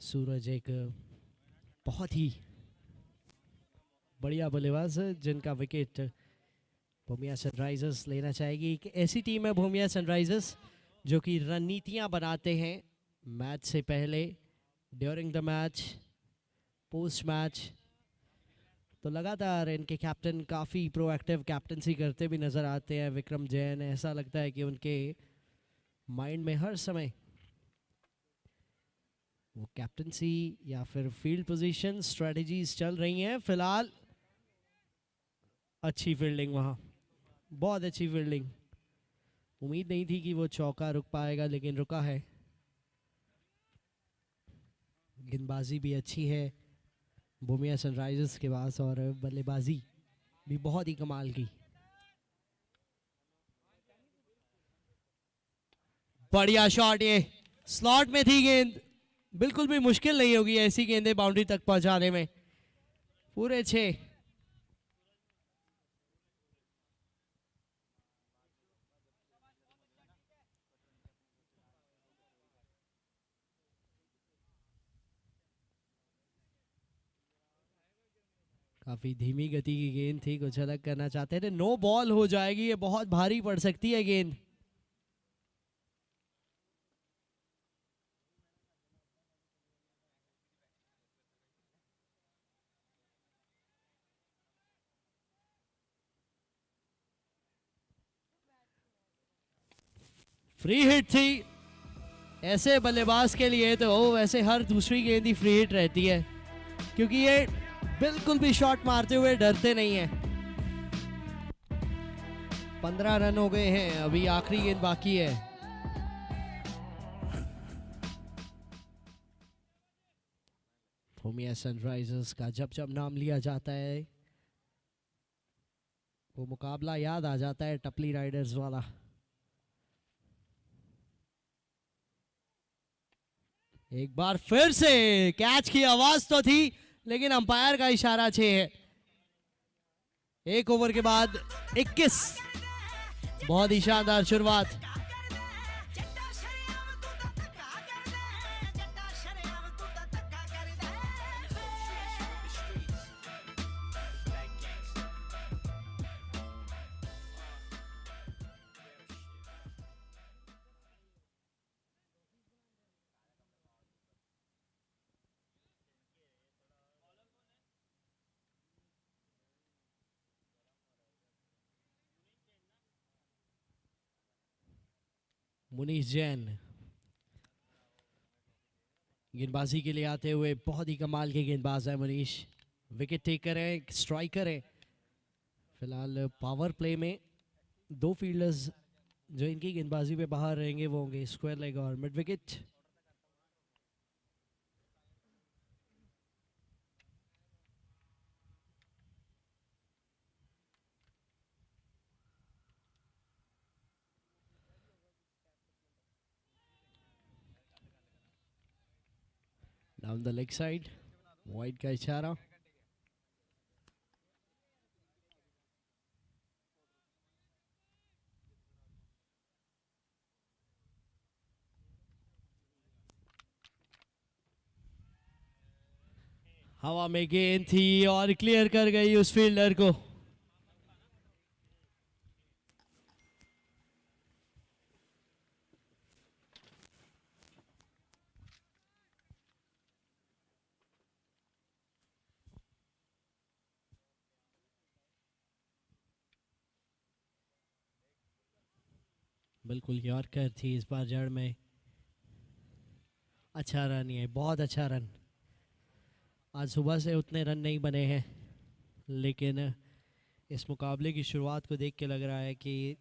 सूरज एक बहुत ही बढ़िया बल्लेबाज है जिनका विकेट भूमिया सनराइजर्स लेना चाहेगी। एक ऐसी टीम है भूमिया सनराइजर्स जो कि रणनीतियां बनाते हैं मैच से पहले, during the match, post match. तो लगातार इनके कैप्टन काफ़ी प्रोएक्टिव कैप्टनसी करते भी नज़र आते हैं विक्रम जैन। ऐसा लगता है कि उनके माइंड में हर समय वो कैप्टनसी या फिर फील्ड पोजीशन स्ट्रेटजीज चल रही हैं। फिलहाल अच्छी फील्डिंग वहाँ, बहुत अच्छी फील्डिंग। उम्मीद नहीं थी कि वो चौका रुक पाएगा लेकिन रुका है। गेंदबाजी भी अच्छी है भूमिया सनराइजर्स के पास और बल्लेबाजी भी बहुत ही कमाल की। बढ़िया शॉट, ये स्लॉट में थी गेंद, बिल्कुल भी मुश्किल नहीं होगी ऐसी गेंदें बाउंड्री तक पहुंचाने में। पूरे 6। काफी धीमी गति की गेंद थी, कुछ अलग करना चाहते थे। नो बॉल हो जाएगी, ये बहुत भारी पड़ सकती है गेंद। फ्री हिट थी ऐसे बल्लेबाज के लिए, तो वैसे हर दूसरी गेंद ही फ्री हिट रहती है क्योंकि ये बिल्कुल भी शॉट मारते हुए डरते नहीं है। 15 रन हो गए हैं, अभी आखिरी गेंद बाकी है। भूमिया सनराइजर्स का जब जब नाम लिया जाता है वो मुकाबला याद आ जाता है, टपली राइडर्स वाला। एक बार फिर से कैच की आवाज तो थी लेकिन अंपायर का इशारा 6 है। 1 ओवर के बाद 21। बहुत ही शानदार शुरुआत। मुनीश जैन गेंदबाजी के लिए आते हुए बहुत ही कमाल के गेंदबाज है मुनीश। विकेट टेकर है, स्ट्राइकर है। फिलहाल पावर प्ले में 2 फील्डर्स जो इनकी गेंदबाजी पे बाहर रहेंगे वो होंगे स्क्वायर लेग और mid wicket. Down the leg side, wide का इशारा। हवा में गेंद थी और क्लियर कर गई उस फील्डर को। बिल्कुल यॉर्कर थी इस बार जड़ में। अच्छा रन, ये बहुत अच्छा रन। आज सुबह से उतने रन नहीं बने हैं लेकिन इस मुकाबले की शुरुआत को देख के लग रहा है कि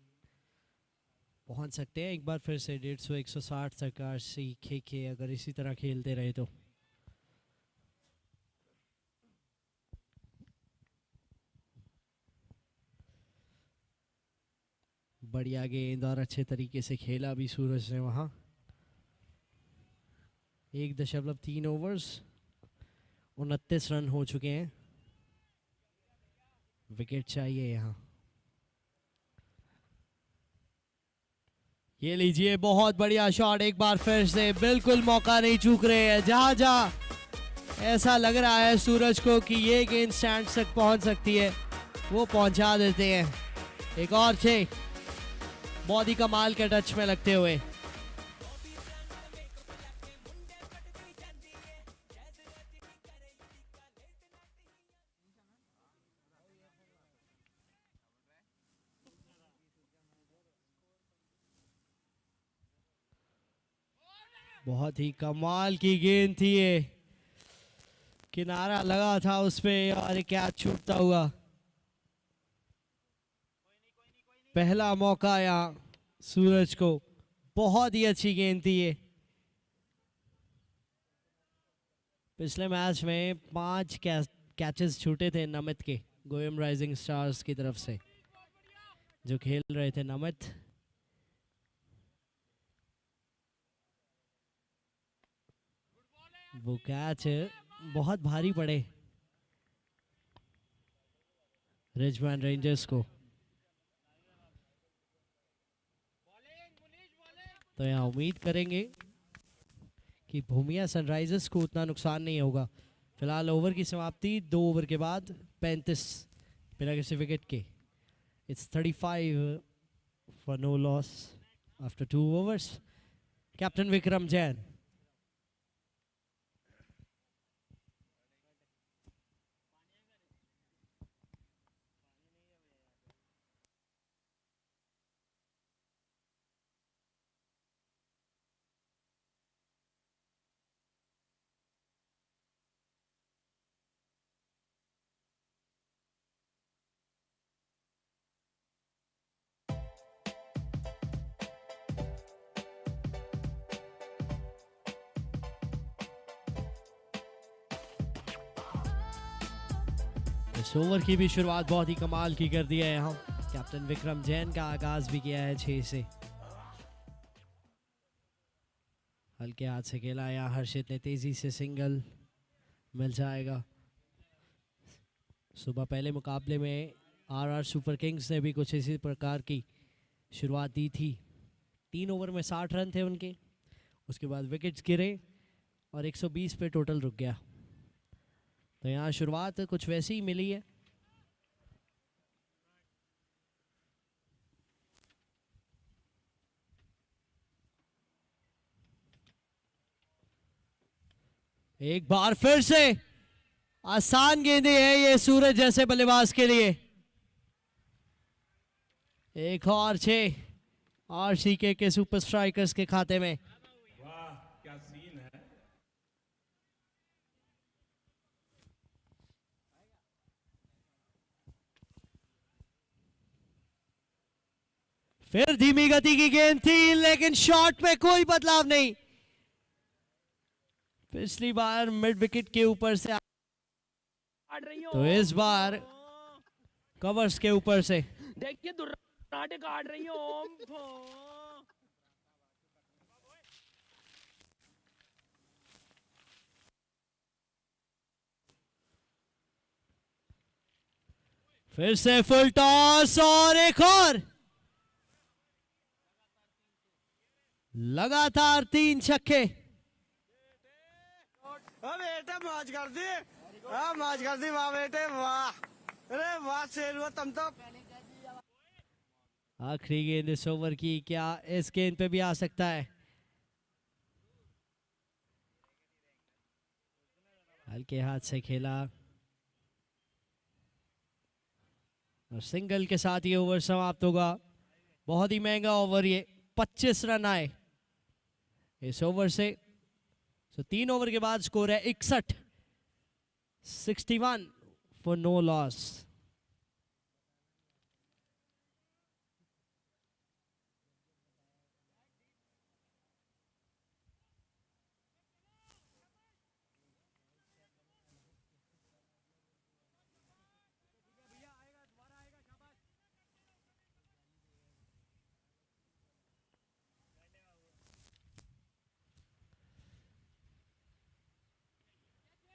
पहुंच सकते हैं एक बार फिर से 150 160 तक आरसी के अगर इसी तरह खेलते रहे तो। बढ़िया गेंद और अच्छे तरीके से खेला भी सूरज ने वहां। 1.3 ओवर्स, 29 रन हो चुके हैं। विकेट चाहिए यहाँ। ये लीजिए, बहुत बढ़िया शॉट एक बार फिर से, बिल्कुल मौका नहीं चूक रहे हैं। जहां जहां ऐसा लग रहा है सूरज को कि ये गेंद स्टैंड तक पहुंच सकती है, वो पहुंचा देते हैं। एक और 6, बहुत ही कमाल के टच में लगते हुए। बहुत ही कमाल की गेंद थी ये, किनारा लगा था उस पे और क्या छूटता हुआ। पहला मौका यहाँ सूरज को, बहुत ही अच्छी गेंद थी ये। पिछले मैच में 5 कैचेस छूटे थे नमित के, गोयम राइजिंग स्टार्स की तरफ से जो खेल रहे थे नमित। वो कैच बहुत भारी पड़े रिचमंड रेंजर्स को। तो यहाँ उम्मीद करेंगे कि भूमिया सनराइजर्स को उतना नुकसान नहीं होगा। फिलहाल ओवर की समाप्ति 2 ओवर के बाद 35 बिना किसी विकेट के। It's 35 for no loss after 2 overs. Captain Vikram Jain. इस ओवर की भी शुरुआत बहुत ही कमाल की कर दिया है यहाँ कैप्टन विक्रम जैन का। आगाज भी किया है 6 से। हल्के हाथ से खेला यहाँ हर्षित ने, तेजी से सिंगल मिल जाएगा। सुबह पहले मुकाबले में आरआर सुपर किंग्स ने भी कुछ इसी प्रकार की शुरुआत दी थी। 3 ओवर में 60 रन थे उनके, उसके बाद विकेट्स गिरे और 120 पे टोटल रुक गया। तो यहाँ शुरुआत कुछ वैसी ही मिली है। एक बार फिर से आसान गेंदें है ये सूरज जैसे बल्लेबाज के लिए। एक और 6 आरसीके के सुपर स्ट्राइकर्स के खाते में। वाह क्या सीन है। फिर धीमी गति की गेंद थी लेकिन शॉट में कोई बदलाव नहीं। पिछली बार मिड विकेट के ऊपर से, तो इस बार कवर्स के ऊपर से। देखिए दुर्राटे काट रही हो। फिर से फुल टॉस और एक और। लगातार 3 छक्के। बेटे मौज कर दी, मौज कर दी, वाह बेटे वाह, अरे वाह शेर हुआ तुम तो। आखिरी गेंद इस ओवर की, क्या इस गेंद पे भी आ सकता है? हल्के हाथ से खेला और सिंगल के साथ ये ओवर समाप्त होगा। बहुत ही महंगा ओवर ये, 25 रन आए इस ओवर से। तो 3 ओवर के बाद स्कोर है 61, 61 फॉर नो लॉस।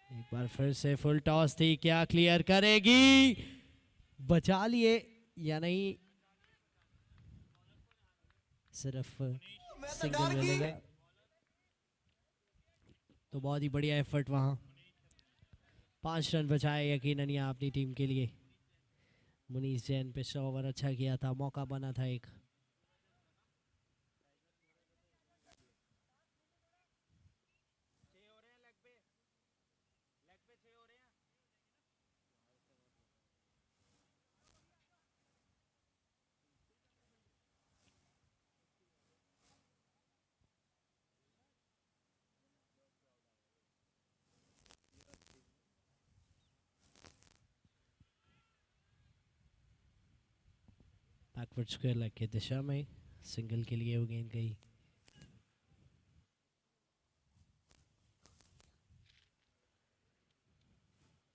एक बार फिर से फुल टॉस थी, क्या क्लियर करेगी? बचा लिए या नहीं? सिर्फ सिंगल मिलेगा, तो बहुत ही बढ़िया एफर्ट वहाँ। 5 रन बचाए यकीनन यहाँ अपनी टीम के लिए। मुनीश जैन पिछला ओवर अच्छा किया था, मौका बना था एक। बैकवर्ड स्क्वायर लेग की दिशा में सिंगल के लिए वो गेंद गई।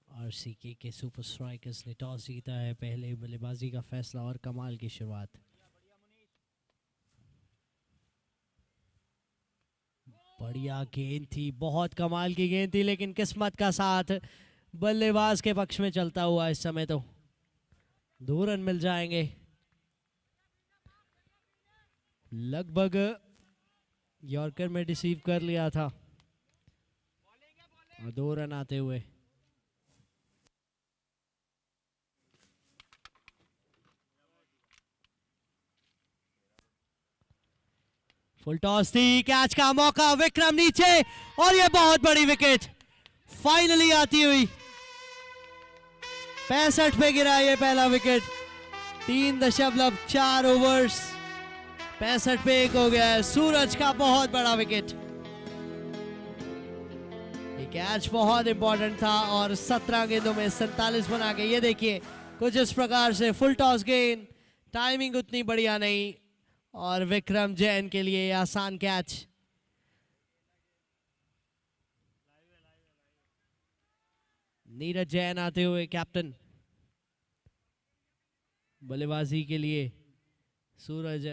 आरसीके के सुपर स्ट्राइकर्स ने टॉस जीता है, पहले बल्लेबाजी का फैसला और कमाल की शुरुआत। बढ़िया गेंद थी, बहुत कमाल की गेंद थी, लेकिन किस्मत का साथ बल्लेबाज के पक्ष में चलता हुआ इस समय तो 2 रन मिल जाएंगे। लगभग यॉर्कर में रिसीव कर लिया था और 2 रन आते हुए। फुल टॉस थी, कैच का मौका, विक्रम नीचे और ये बहुत बड़ी विकेट फाइनली आती हुई। 65 पे गिरा ये पहला विकेट। 3.4 ओवर्स, 65 पे 1 हो गया है। सूरज का बहुत बड़ा विकेट। ये कैच बहुत इंपॉर्टेंट था और 17 गेंदों में 47 बना के, ये देखिए कुछ इस प्रकार से फुल टॉस गेंद, टाइमिंग उतनी बढ़िया नहीं और विक्रम जैन के लिए आसान कैच। नीरज जैन आते हुए कैप्टन बल्लेबाजी के लिए। सूरज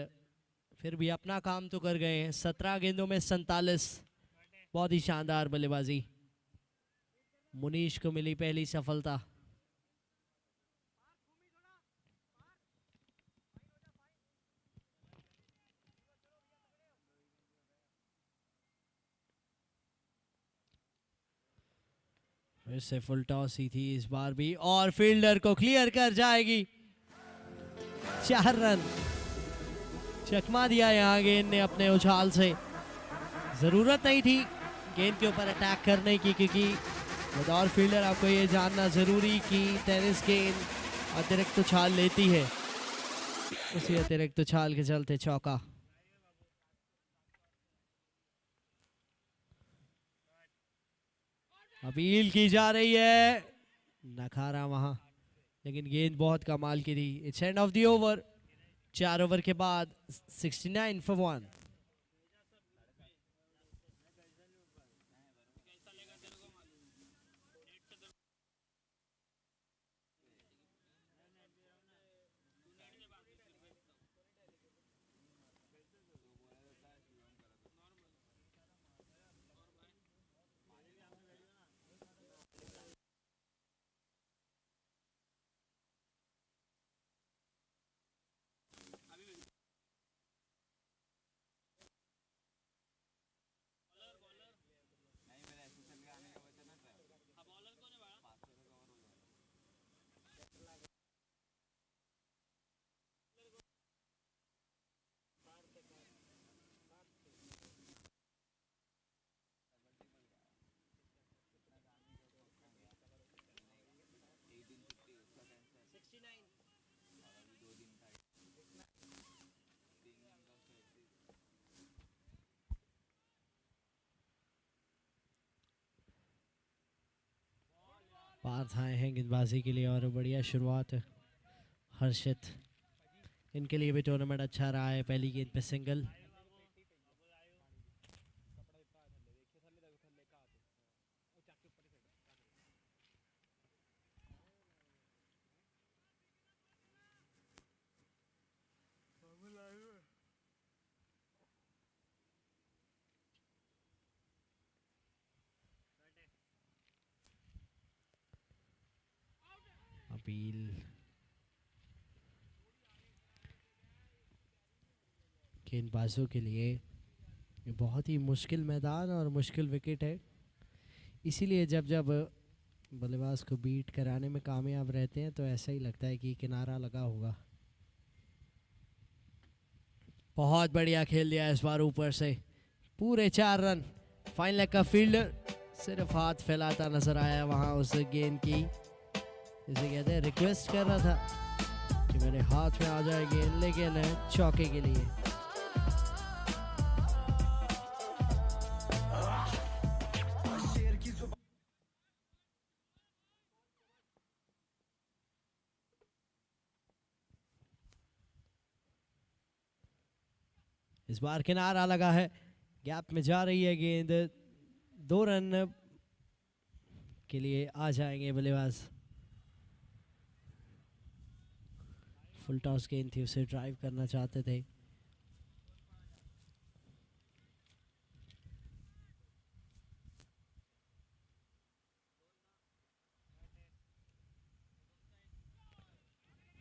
फिर भी अपना काम तो कर गए हैं। 17 गेंदों में 47, बहुत ही शानदार बल्लेबाजी। मुनीश को मिली पहली सफलता। फिर से फुल टॉस ही थी इस बार भी और फील्डर को क्लियर कर जाएगी। 4 रन चकमा दिया यहाँ गेंद ने अपने उछाल से। जरूरत नहीं थी गेंद के ऊपर अटैक करने की, क्योंकि बतौर फील्डर आपको ये जानना जरूरी कि टेनिस गेंद अतिरिक्त उछाल लेती है। उसी अतिरिक्त उछाल के चलते चौका। अपील की जा रही है, नखारा वहां, लेकिन गेंद बहुत कमाल की थी। It's end of the over. 4 over के बाद 69 for 1। पार्थ आए हैं गेंदबाजी के लिए और बढ़िया शुरुआत है। हर्षित, इनके लिए भी टूर्नामेंट अच्छा रहा है। पहली गेंद पे सिंगल। अपील गेंदबाजों के लिए ये बहुत ही मुश्किल मैदान और मुश्किल विकेट है, इसीलिए जब जब बल्लेबाज को बीट कराने में कामयाब रहते हैं तो ऐसा ही लगता है कि किनारा लगा होगा। बहुत बढ़िया खेल दिया इस बार ऊपर से, पूरे 4 रन। फाइन लेग का फील्डर सिर्फ हाथ फैलाता नजर आया वहां उस गेंद की, जिसे कहते हैं रिक्वेस्ट कर रहा था कि मेरे हाथ में आ जाए गेंद, लेकिन चौके के लिए। इस बार किनारा लगा है, गैप में जा रही है गेंद, 2 रन के लिए आ जाएंगे बल्लेबाज। फुल टॉस गेंद थी, उसे ड्राइव करना चाहते थे।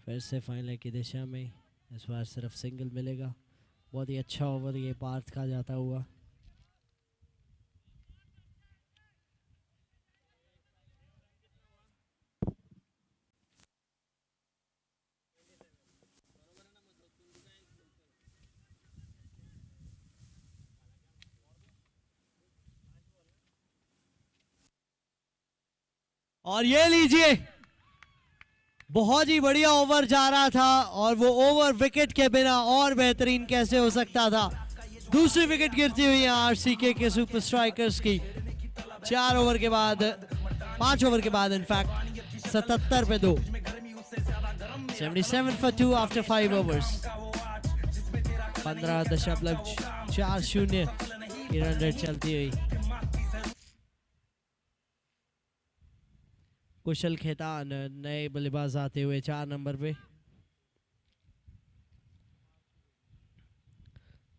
फिर से फाइनल की दिशा में, इस बार सिर्फ सिंगल मिलेगा। बहुत ही अच्छा ओवर ये पार्थ का जाता हुआ। और ये लीजिए, बहुत ही बढ़िया ओवर जा रहा था और वो ओवर विकेट के बिना और बेहतरीन कैसे हो सकता था। दूसरी विकेट गिरती हुई है आरसीके के सुपर स्ट्राइकर्स की। 4 ओवर के बाद, 5 ओवर के बाद इनफैक्ट 77 पे 2, 77 for 2 आफ्टर 5 overs। 15.40 की रन रेट चलती हुई। कुशल खेतान नए बल्लेबाज आते हुए 4 नंबर पे।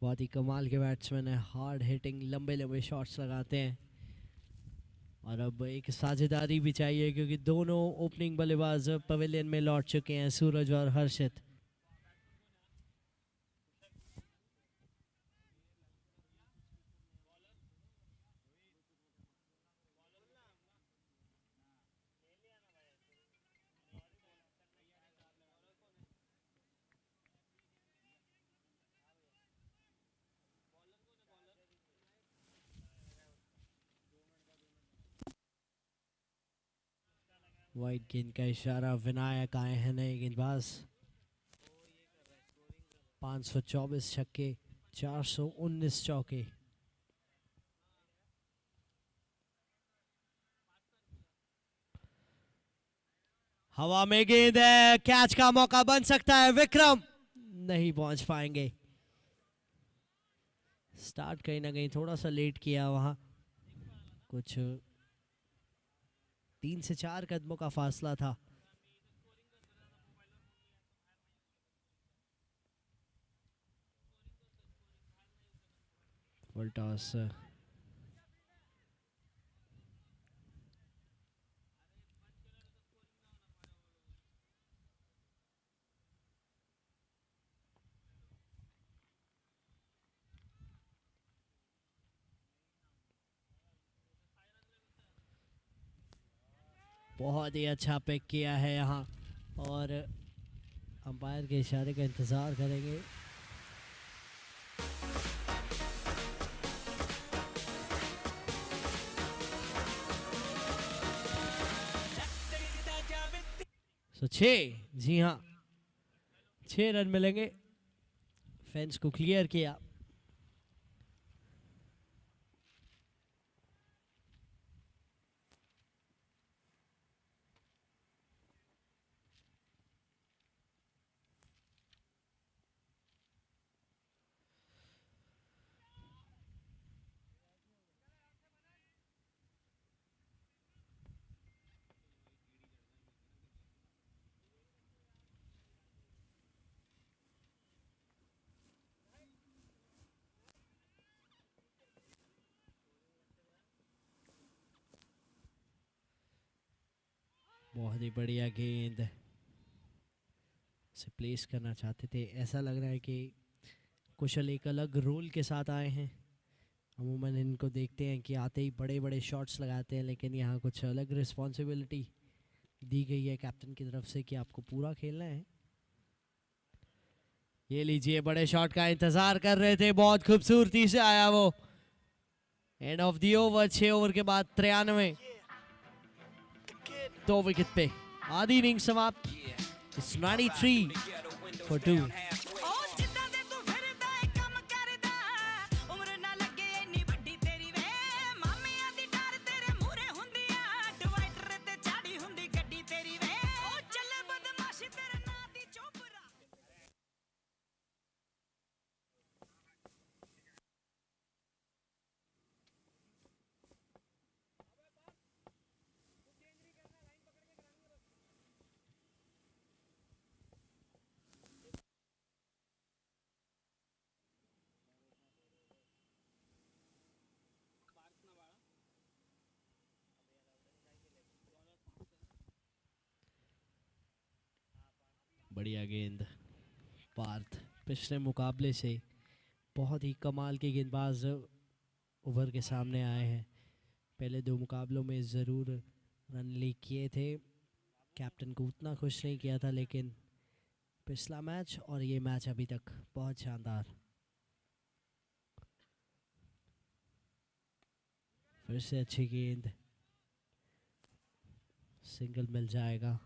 बहुत ही कमाल के बैट्समैन है, हार्ड हिटिंग लंबे लंबे शॉट्स लगाते हैं। और अब एक साझेदारी भी चाहिए क्योंकि दोनों ओपनिंग बल्लेबाज पवेलियन में लौट चुके हैं, सूरज और हर्षित। वाइट गेंद का इशारा, विनायक आए हैं नए गेंदबाज। 524 छक्के, 419 चौके। हवा में गेंद है, कैच का मौका बन सकता है। विक्रम नहीं पहुंच पाएंगे। स्टार्ट कहीं ना कहीं थोड़ा सा लेट किया वहां, कुछ 3 से 4 कदमों का फासला था। फुल टॉस, बहुत ही अच्छा पिक किया है यहाँ और अंपायर के इशारे का इंतजार करेंगे। सो 6, जी हाँ 6 रन मिलेंगे। फेंस को क्लियर किया। बहुत ही बढ़िया गेंद से प्लेस करना चाहते थे। ऐसा लग रहा है कि कुशल एक अलग रोल के साथ आए हैं। अमूमन इनको देखते हैं कि आते ही बड़े बड़े शॉट्स लगाते हैं, लेकिन यहाँ कुछ अलग रिस्पॉन्सिबिलिटी दी गई है कैप्टन की तरफ से कि आपको पूरा खेलना है। ये लीजिए, बड़े शॉट का इंतजार कर रहे थे, बहुत खूबसूरती से आया वो। End of the over, 6 over के बाद 93, 2 विकेट पे आधी इनिंग समाप्त। It's 93 for 2। बढ़िया गेंद पार्थ, पिछले मुकाबले से बहुत ही कमाल के गेंदबाज उभर के सामने आए हैं। पहले 2 मुकाबलों में ज़रूर रन लीक किए थे, कैप्टन को उतना खुश नहीं किया था, लेकिन पिछला मैच और ये मैच अभी तक बहुत शानदार। फिर से अच्छी गेंद, सिंगल मिल जाएगा।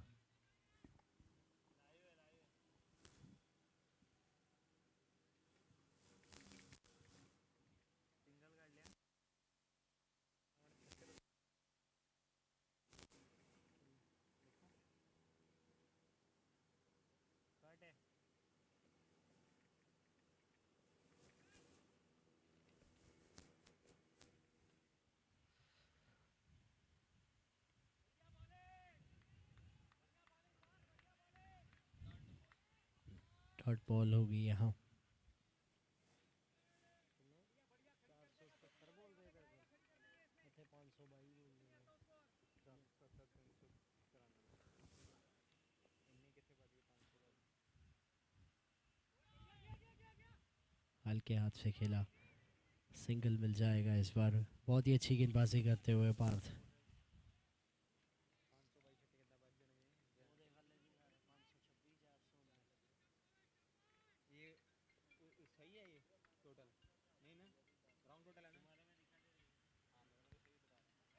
डॉट बॉल होगी यहाँ। हल्के हाथ से खेला, सिंगल मिल जाएगा इस बार। बहुत ही अच्छी गेंदबाजी करते हुए पार्थ।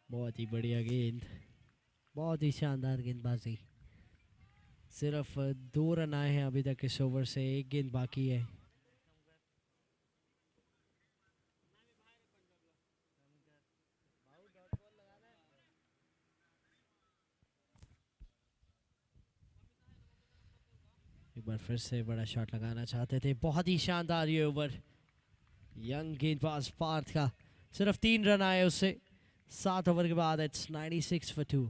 बहुत ही बढ़िया गेंद, बहुत ही शानदार गेंदबाजी। सिर्फ 2 रन आए हैं अभी तक इस ओवर से, 1 गेंद बाकी है। एक बार फिर से बड़ा शॉट लगाना चाहते थे, बहुत ही शानदार ये ओवर यंग गेंदबाज पार्थ का। सिर्फ 3 रन आए उससे 7 ओवर के बाद। It's 96 for 2।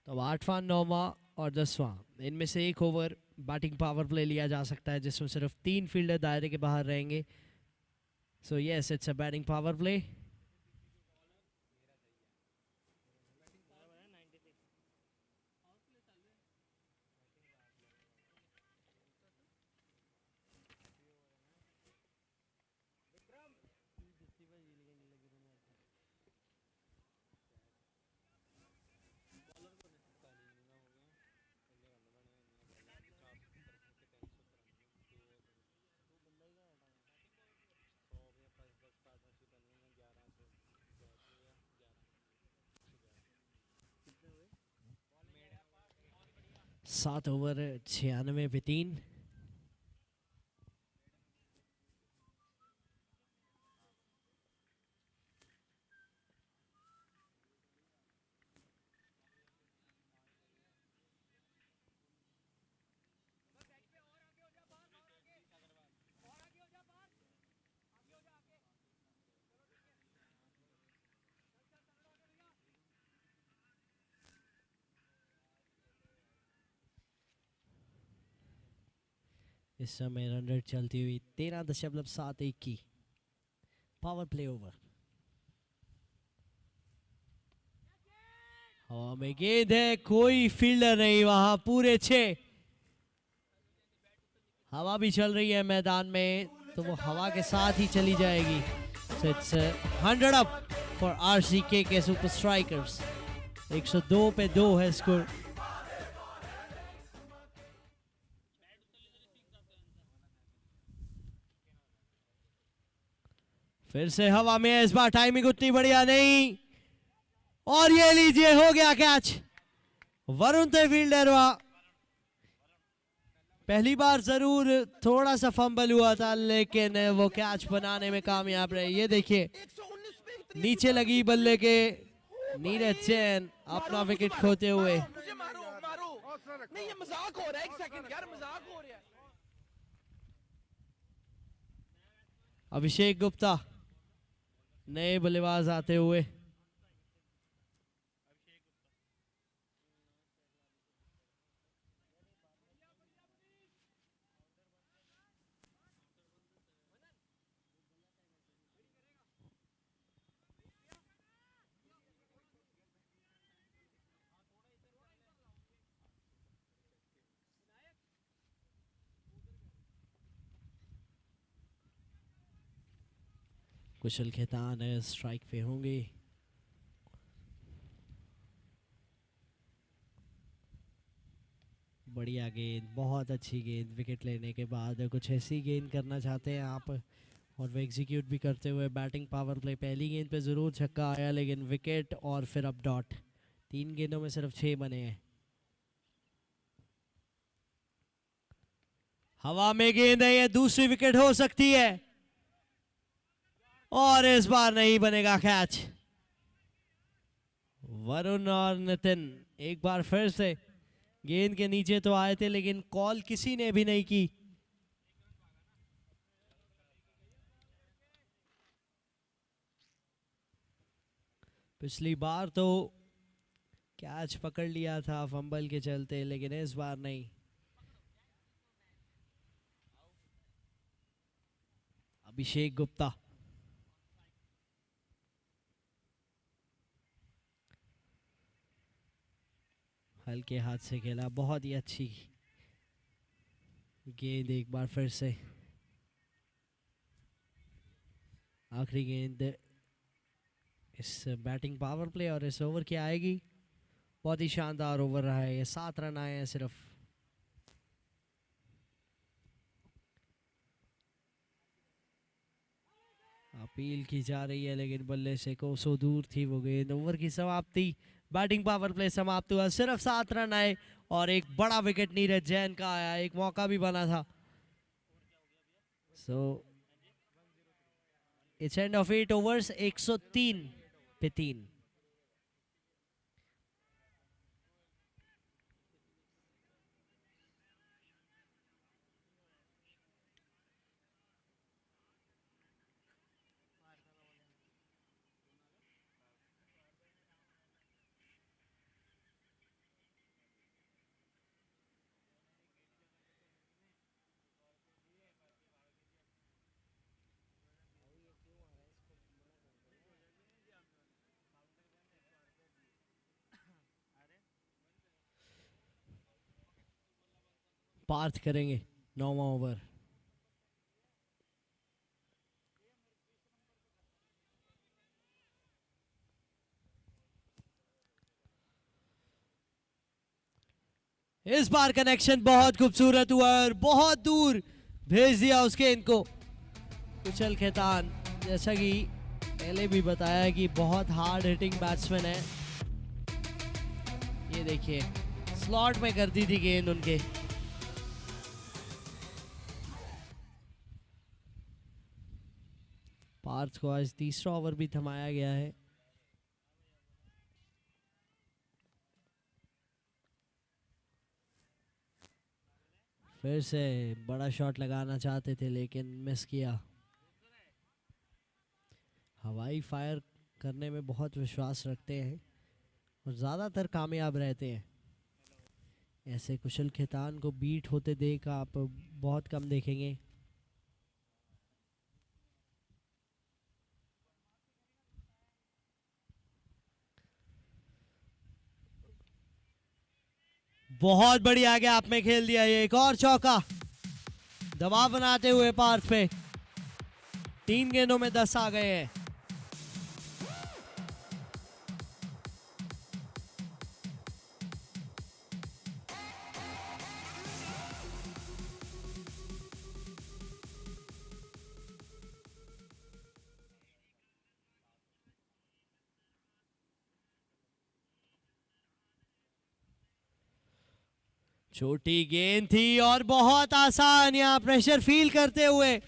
तो 8वां, 9वां और 10वां, इनमें से 1 ओवर बैटिंग पावर प्ले लिया जा सकता है, जिसमें सिर्फ 3 फील्डर दायरे के बाहर रहेंगे। So yes, it's a batting power play. सात ओवर 96 पे 3। इस समय रन रेट चलती हुई 13.71 की। Power play over. हवा में गेंद है, कोई फील्डर नहीं वहां, पूरे 6। हवा भी चल रही है मैदान में, तो वो हवा के साथ ही चली जाएगी। So it's 100 up for RCK के सुपर स्ट्राइकर्स। 102 पे 2 है स्कोर। फिर से हवा में है, इस बार टाइमिंग उतनी बढ़िया नहीं, और ये लीजिए हो गया कैच। वरुण थे फील्डर हुआ। पहली बार जरूर थोड़ा सा फंबल हुआ था, लेकिन वो कैच बनाने में कामयाब रहे। ये देखिए नीचे लगी बल्ले के नीरज जैन अपना विकेट खोते हुए। मुझे मारो मारो, नहीं ये मजाक हो रहा है, एक सेकंड यार, मजाक हो रहा है। अभिषेक गुप्ता नए बल्लेबाज आते हुए। कुशल खेतान स्ट्राइक पे होंगे। बढ़िया गेंद, बहुत अच्छी गेंद। विकेट लेने के बाद कुछ ऐसी गेंद करना चाहते हैं आप, और वो एग्जीक्यूट भी करते हुए। बैटिंग पावर प्ले, पहली गेंद पे ज़रूर छक्का आया, लेकिन विकेट और फिर अब डॉट। 3 गेंदों में सिर्फ 6 बने हैं। हवा में गेंद है, ये दूसरी विकेट हो सकती है, और इस बार नहीं बनेगा कैच। वरुण और नितिन एक बार फिर से गेंद के नीचे तो आए थे, लेकिन कॉल किसी ने भी नहीं की। पिछली बार तो कैच पकड़ लिया था फंबल के चलते, लेकिन इस बार नहीं। अभिषेक गुप्ता हल्के हाथ से खेला, बहुत ही अच्छी गेंद। एक बार फिर से आखिरी गेंद इस बैटिंग पावर प्ले और इस ओवर की आएगी। बहुत ही शानदार ओवर रहा है ये। 7 रन आए हैं सिर्फ। अपील की जा रही है, लेकिन बल्ले से कोसों दूर थी वो गेंद। ओवर की समाप्ति, बैटिंग पावर प्ले समाप्त हुआ। सिर्फ 7 रन आए और एक बड़ा विकेट नीरज जैन का आया। एक मौका भी बना था। So it's end of 8 overs. 103 पे 3। पार्थ करेंगे 9वां ओवर। इस बार कनेक्शन बहुत खूबसूरत हुआ और बहुत दूर भेज दिया उसके इनको। कुशल खेतान, जैसा कि पहले भी बताया कि बहुत हार्ड हिटिंग बैट्समैन है। ये देखिए स्लॉट में कर दी थी गेंद उनके। पार्थ को आज तीसरा ओवर भी थमाया गया है। फिर से बड़ा शॉट लगाना चाहते थे, लेकिन मिस किया। हवाई फायर करने में बहुत विश्वास रखते हैं और ज़्यादातर कामयाब रहते हैं। ऐसे कुशल खेतान को बीट होते देख आप बहुत कम देखेंगे। बहुत बढ़िया गैप में खेल दिया ये। एक और चौका। दबाव बनाते हुए पार्थ पे। 3 गेंदों में 10 आ गए हैं। छोटी गेंद थी और बहुत आसान, यहां प्रेशर फील करते हुए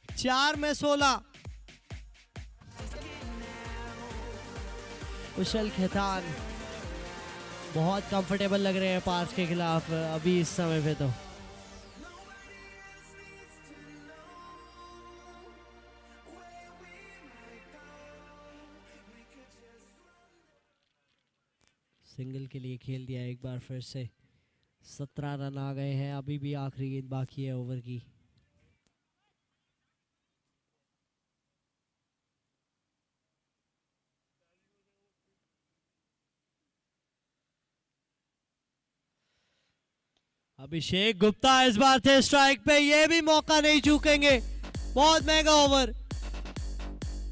4 में 16। कुशल खेतान बहुत कंफर्टेबल लग रहे हैं पार्थ के खिलाफ अभी इस समय पे। तो सिंगल के लिए खेल दिया एक बार फिर से। 17 रन आ गए हैं, अभी भी आखिरी गेंद बाकी है ओवर की। अभिषेक गुप्ता इस बार थे स्ट्राइक पे, ये भी मौका नहीं चूकेंगे। बहुत महंगा ओवर।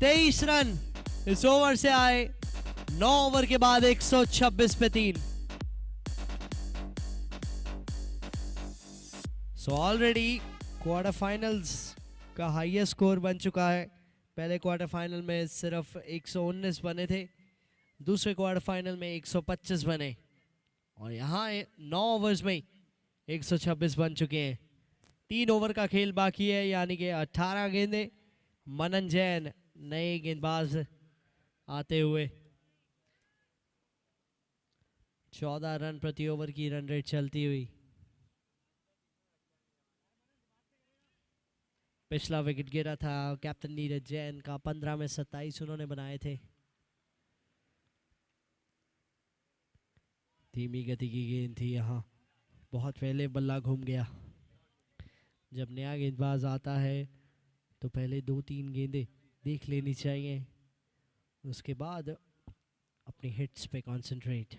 23 रन इस ओवर से आए। 9 ओवर के बाद 126 पे 3। सो ऑलरेडी क्वार्टर फाइनल्स का हाईएस्ट स्कोर बन चुका है। पहले क्वार्टर फाइनल में सिर्फ 119 बने थे, दूसरे क्वार्टर फाइनल में 125 बने, और यहाँ 9 ओवर्स में 126 बन चुके हैं। 3 ओवर का खेल बाकी है, यानी कि 18 गेंदें। मनन जैन नए गेंदबाज आते हुए। 14 रन प्रति ओवर की रन रेट चलती हुई। पिछला विकेट गिरा था कैप्टन नीरज जैन का, 15 में 27 उन्होंने बनाए थे। धीमी गति की गेंद थी, यहाँ बहुत पहले बल्ला घूम गया। जब नया गेंदबाज आता है तो पहले 2-3 गेंदें देख लेनी चाहिए, उसके बाद अपनी हिट्स पे कंसंट्रेट।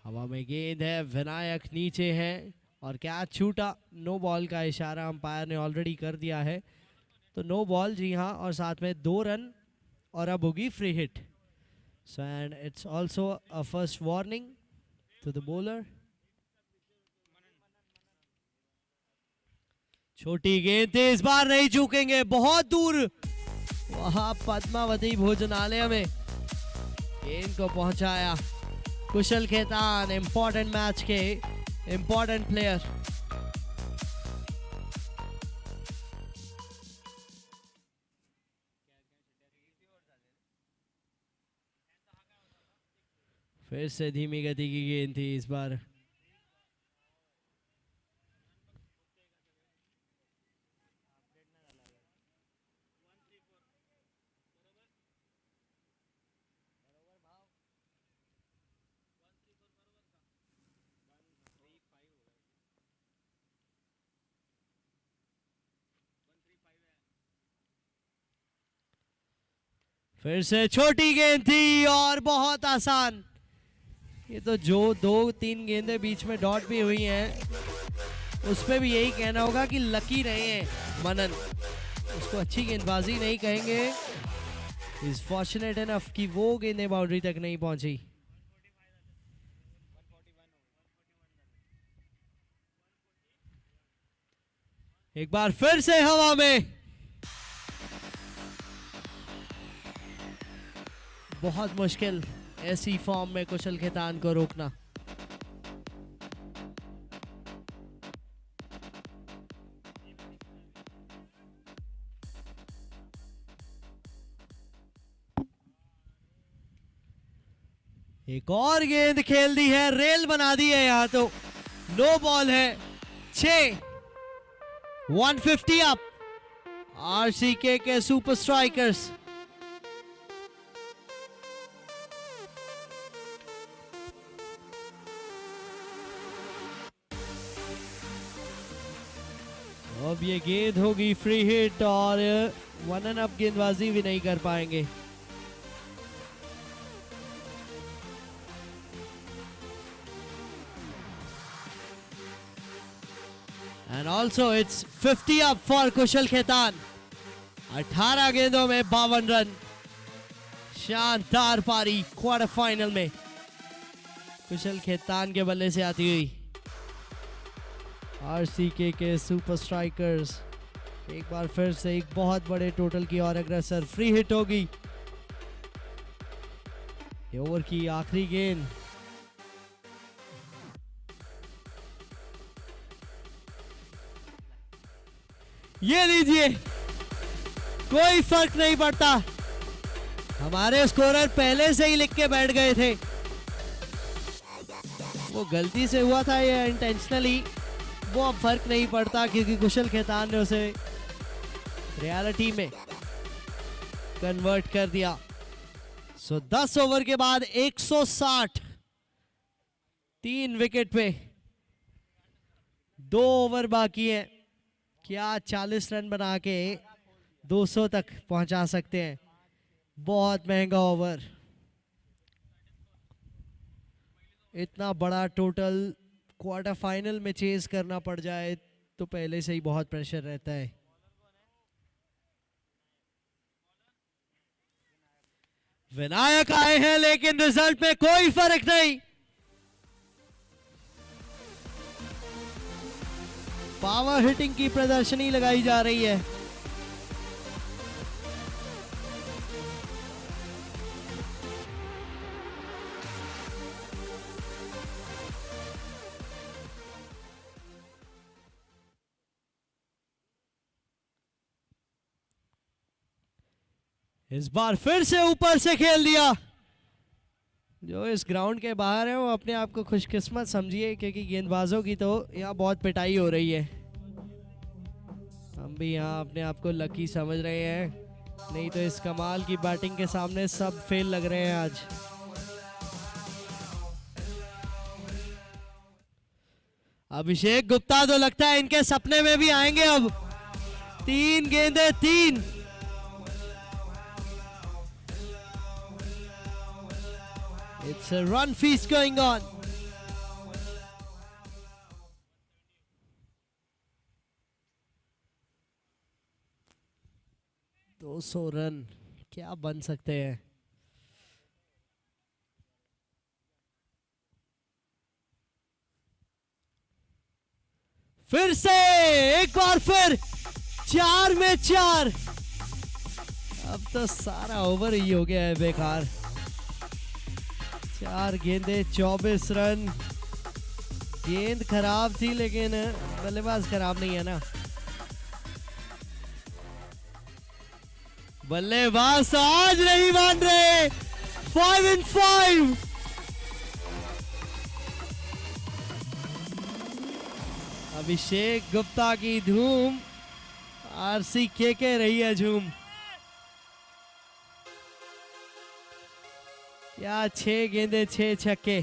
हवा में गेंद है, विनायक नीचे है और कैच छूटा। नो बॉल का इशारा अंपायर ने ऑलरेडी कर दिया है, तो नो बॉल, जी हाँ, और साथ में 2 रन और अब होगी free hit. So and it's also a first warning to the bowler. छोटी गेंद थी, इस बार नहीं चूकेंगे, बहुत दूर वहां पद्मावती भोजनालय में गेंद को पहुंचाया। कुशल खेतान इंपॉर्टेंट मैच के इंपॉर्टेंट प्लेयर। फिर से धीमी गति की गेंद थी इस बार। फिर से छोटी गेंद थी और बहुत आसान। ये तो जो 2-3 गेंदें बीच में डॉट भी हुई हैं, उस पे भी यही कहना होगा कि लकी रहे हैं मनन। उसको अच्छी गेंदबाजी नहीं कहेंगे, इज फॉर्चुनेट इनफ कि वो गेंदें बाउंड्री तक नहीं पहुंची। एक बार फिर से हवा में, बहुत मुश्किल ऐसी फॉर्म में कुशल खेतान को रोकना। एक और गेंद खेल दी है, रेल बना दी है, यहां तो नो बॉल है। 6 150 अप आरसीके के सुपर स्ट्राइकर्स। अब ये गेंद होगी फ्री हिट और 1 एंड अप गेंदबाजी भी नहीं कर पाएंगे। ऑल्सो इट्स 50 अप फॉर कुशल खेतान। 18 गेंदों में 52 रन। शानदार पारी क्वार्टर फाइनल में कुशल खेतान के बल्ले से आती हुई। आरसीके के सुपर स्ट्राइकर्स एक बार फिर से एक बहुत बड़े टोटल की ओर अग्रसर। फ्री हिट होगी। ये ओवर की आखिरी गेंद। ये लीजिए, कोई फर्क नहीं पड़ता। हमारे स्कोरर पहले से ही लिख के बैठ गए थे। वो गलती से हुआ था या इंटेंशनली, वो अब फर्क नहीं पड़ता क्योंकि कुशल खेतान ने उसे रियलिटी में कन्वर्ट कर दिया। सो 10 ओवर के बाद 160, 3 विकेट पे 2 ओवर बाकी है। क्या 40 रन बना के 200 तक पहुंचा सकते हैं? बहुत महंगा ओवर। इतना बड़ा टोटल क्वार्टर फाइनल में चेज करना पड़ जाए तो पहले से ही बहुत प्रेशर रहता है। विनायक आए हैं लेकिन रिजल्ट में कोई फर्क नहीं। पावर हिटिंग की प्रदर्शनी लगाई जा रही है। इस बार फिर से ऊपर से खेल दिया। जो इस ग्राउंड के बाहर है वो अपने आप को खुशकिस्मत समझिए क्योंकि गेंदबाजों की तो यहाँ बहुत पिटाई हो रही है। हम भी यहाँ अपने आप को लकी समझ रहे हैं, नहीं तो इस कमाल की बैटिंग के सामने सब फेल लग रहे हैं आज। अभिषेक गुप्ता तो लगता है इनके सपने में भी आएंगे अब। 3 गेंदें 3। It's a run feast going on. दो 200 रन क्या बन सकते हैं? फिर से एक बार फिर 4 में 4। अब तो सारा ओवर ही हो गया है बेकार। 4 गेंदें 24 रन। गेंद खराब थी लेकिन बल्लेबाज खराब नहीं है ना। बल्लेबाज आज नहीं मान रहे। 5 in 5। अभिषेक गुप्ता की धूम आरसीके के रही है झूम। या 6 गेंदे 6 छक्के।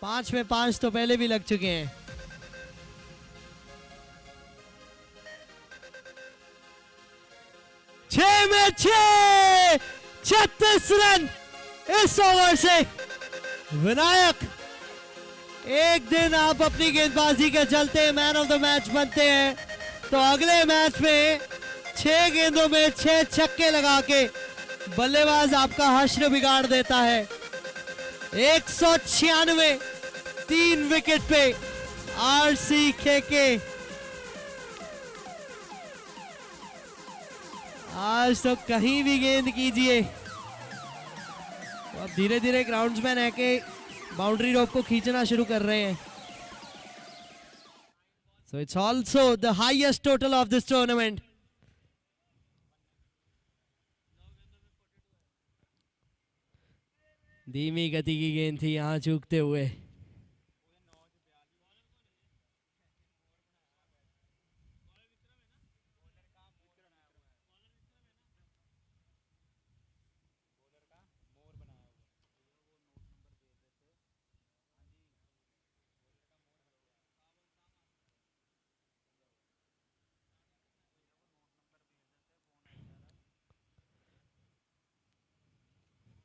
5 में 5 तो पहले भी लग चुके हैं। छह में 6, 36 रन इस ओवर से। विनायक, एक दिन आप अपनी गेंदबाजी के चलते मैन ऑफ द मैच बनते हैं तो अगले मैच में 6 गेंदों में 6 छक्के लगा के बल्लेबाज आपका हश्र बिगाड़ देता है। 196, 3 विकेट पे आरसीके। आज तो कहीं भी गेंद कीजिए। तो अब धीरे धीरे ग्राउंड्समैन है कि बाउंड्री रोप को खींचना शुरू कर रहे हैं। So it's also the highest total of this tournament. धीमी गति की गेंद थी यहां चूकते हुए।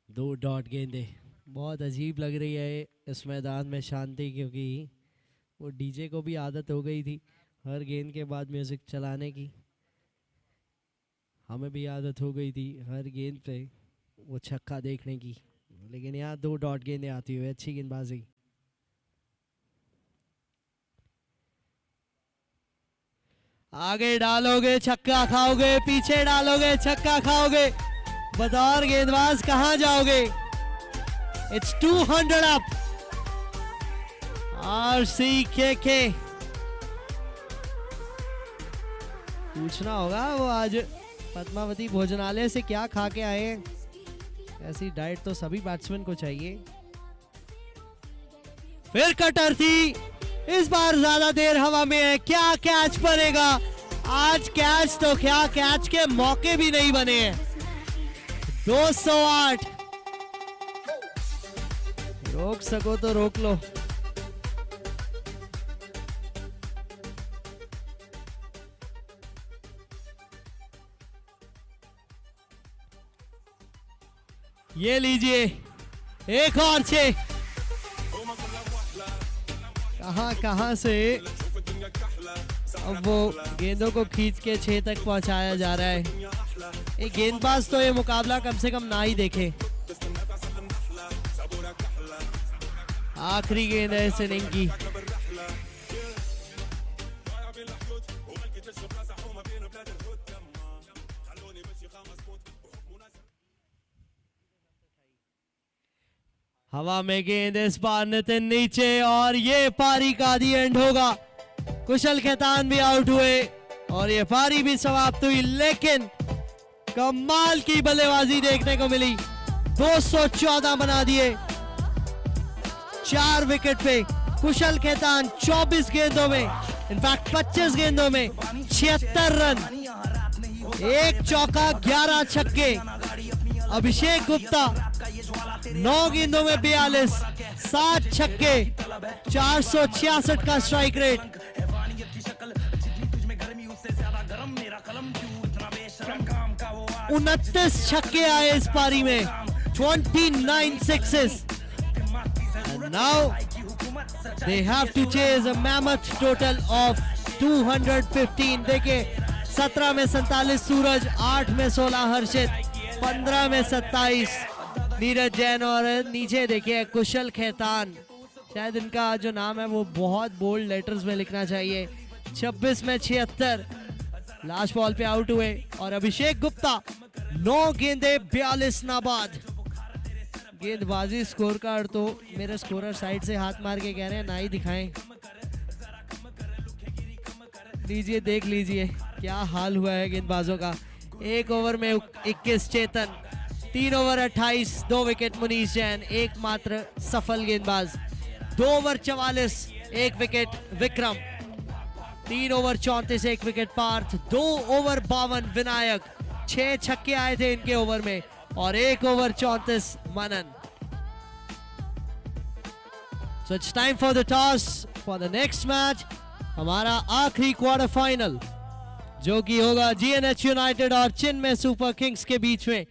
दो डॉट गेंदे बहुत अजीब लग रही है इस मैदान में शांति, क्योंकि वो डीजे को भी आदत हो गई थी हर गेंद के बाद म्यूजिक चलाने की हमें भी आदत हो गई थी, हर गेंद पे वो छक्का देखने की। लेकिन यहाँ 2 डॉट गेंदें आती हुई, अच्छी गेंदबाजी। आगे डालोगे छक्का खाओगे, पीछे डालोगे छक्का खाओगे, बतौर गेंदबाज कहां जाओगे? It's 200 up. RCKK पूछना होगा वो आज पद्मावती भोजनालय से क्या खा के आए हैं। ऐसी डाइट तो सभी बैट्समैन को चाहिए। फिर कटर थी, इस बार ज्यादा देर हवा में है, क्या कैच पड़ेगा? आज कैच तो क्या, कैच के मौके भी नहीं बने हैं। 208। रोक सको तो रोक लो। ये लीजिए एक और 6। कहां से अब वो गेंदों को खींच के 6 तक पहुंचाया जा रहा है। एक गेंदबाज तो ये मुकाबला कम से कम ना ही देखे। आखिरी गेंद है इस इनिंग की। हवा में गेंद इस बार नितिन नीचे, और ये पारी का दी एंड होगा। कुशल खेतान भी आउट हुए और ये पारी भी समाप्त हुई। लेकिन कमाल की बल्लेबाजी देखने को मिली। 214 बना दिए 4 विकेट पे। कुशल खेतान 24 गेंदों में, इनफैक्ट 25 गेंदों में 76 रन, 1 चौका 11 छक्के। अभिषेक गुप्ता 9 गेंदों में 42, 7 छक्के, 466 का स्ट्राइक रेट। 29 छक्के आए इस पारी में, 29 sixes. And now they have to chase a mammoth total of 215. देखिए 17 में 47 सूरज, 8 में 16 हर्षित, 15 में 27 नीरज जैन, और नीचे देखिए कुशल खेतान। शायद इनका जो नाम है वो बहुत बोल्ड लेटर्स में लिखना चाहिए। 26 में 76, लास्ट बॉल पे आउट हुए। और अभिषेक गुप्ता 9 गेंदे 42 नाबाद। गेंदबाजी स्कोर कार्ड तो मेरे स्कोरर साइड से हाथ मार के कह रहे हैं ना ही दिखाएं। लीजिए देख लीजिए क्या हाल हुआ है गेंदबाजों का। 1 ओवर में 21 चेतन, 3 ओवर 28, 2 विकेट मुनीश जैन, एकमात्र सफल गेंदबाज। 2 over 44, 1 wicket Vikram, 3 over 34, 1 wicket Parth, 2 over 52 Vinayak, 6 छक्के आए थे इनके ओवर में, और 1 over 34 Manan. So it's time for the toss for the next match. हमारा आखिरी क्वार्टर फाइनल जो कि होगा GNH यूनाइटेड और चिन्मय सुपर किंग्स के बीच में।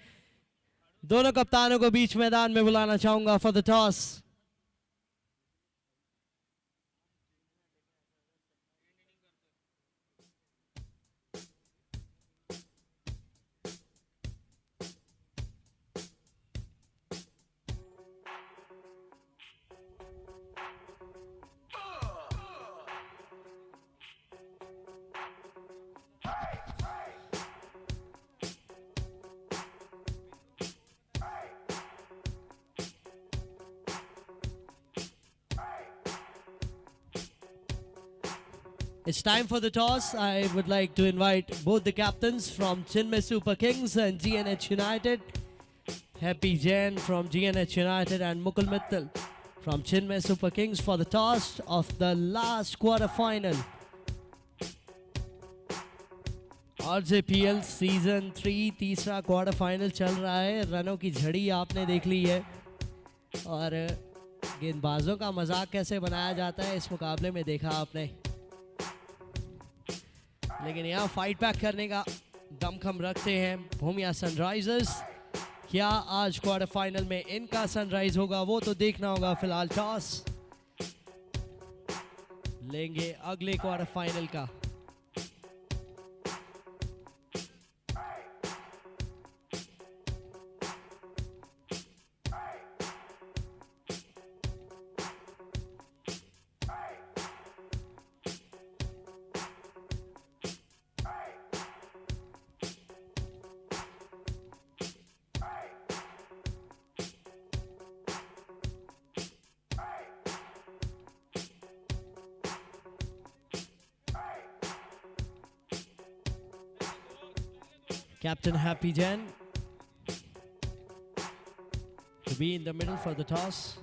दोनों कप्तानों को बीच मैदान में बुलाना चाहूंगा for the toss. It's time for the toss. I would like to invite both the captains from Chinmay Super Kings and GNH United, Happy Jain from GNH United and Mukul Mittal from Chinmay Super Kings for the toss of the last quarter final. RJPL season 3 तीसरा quarter final चल रहा है। रनों की झड़ी आपने देख ली है और गेंदबाजों का मजाक कैसे बनाया जाता है इस मुकाबले में देखा आपने। लेकिन यहाँ फाइट बैक करने का दमखम रखते हैं भूमिया सनराइजर्स। क्या आज क्वार्टर फाइनल में इनका सनराइज होगा वो तो देखना होगा। फिलहाल टॉस लेंगे अगले क्वार्टर फाइनल का। Captain Happy Jan to be in the middle for the toss.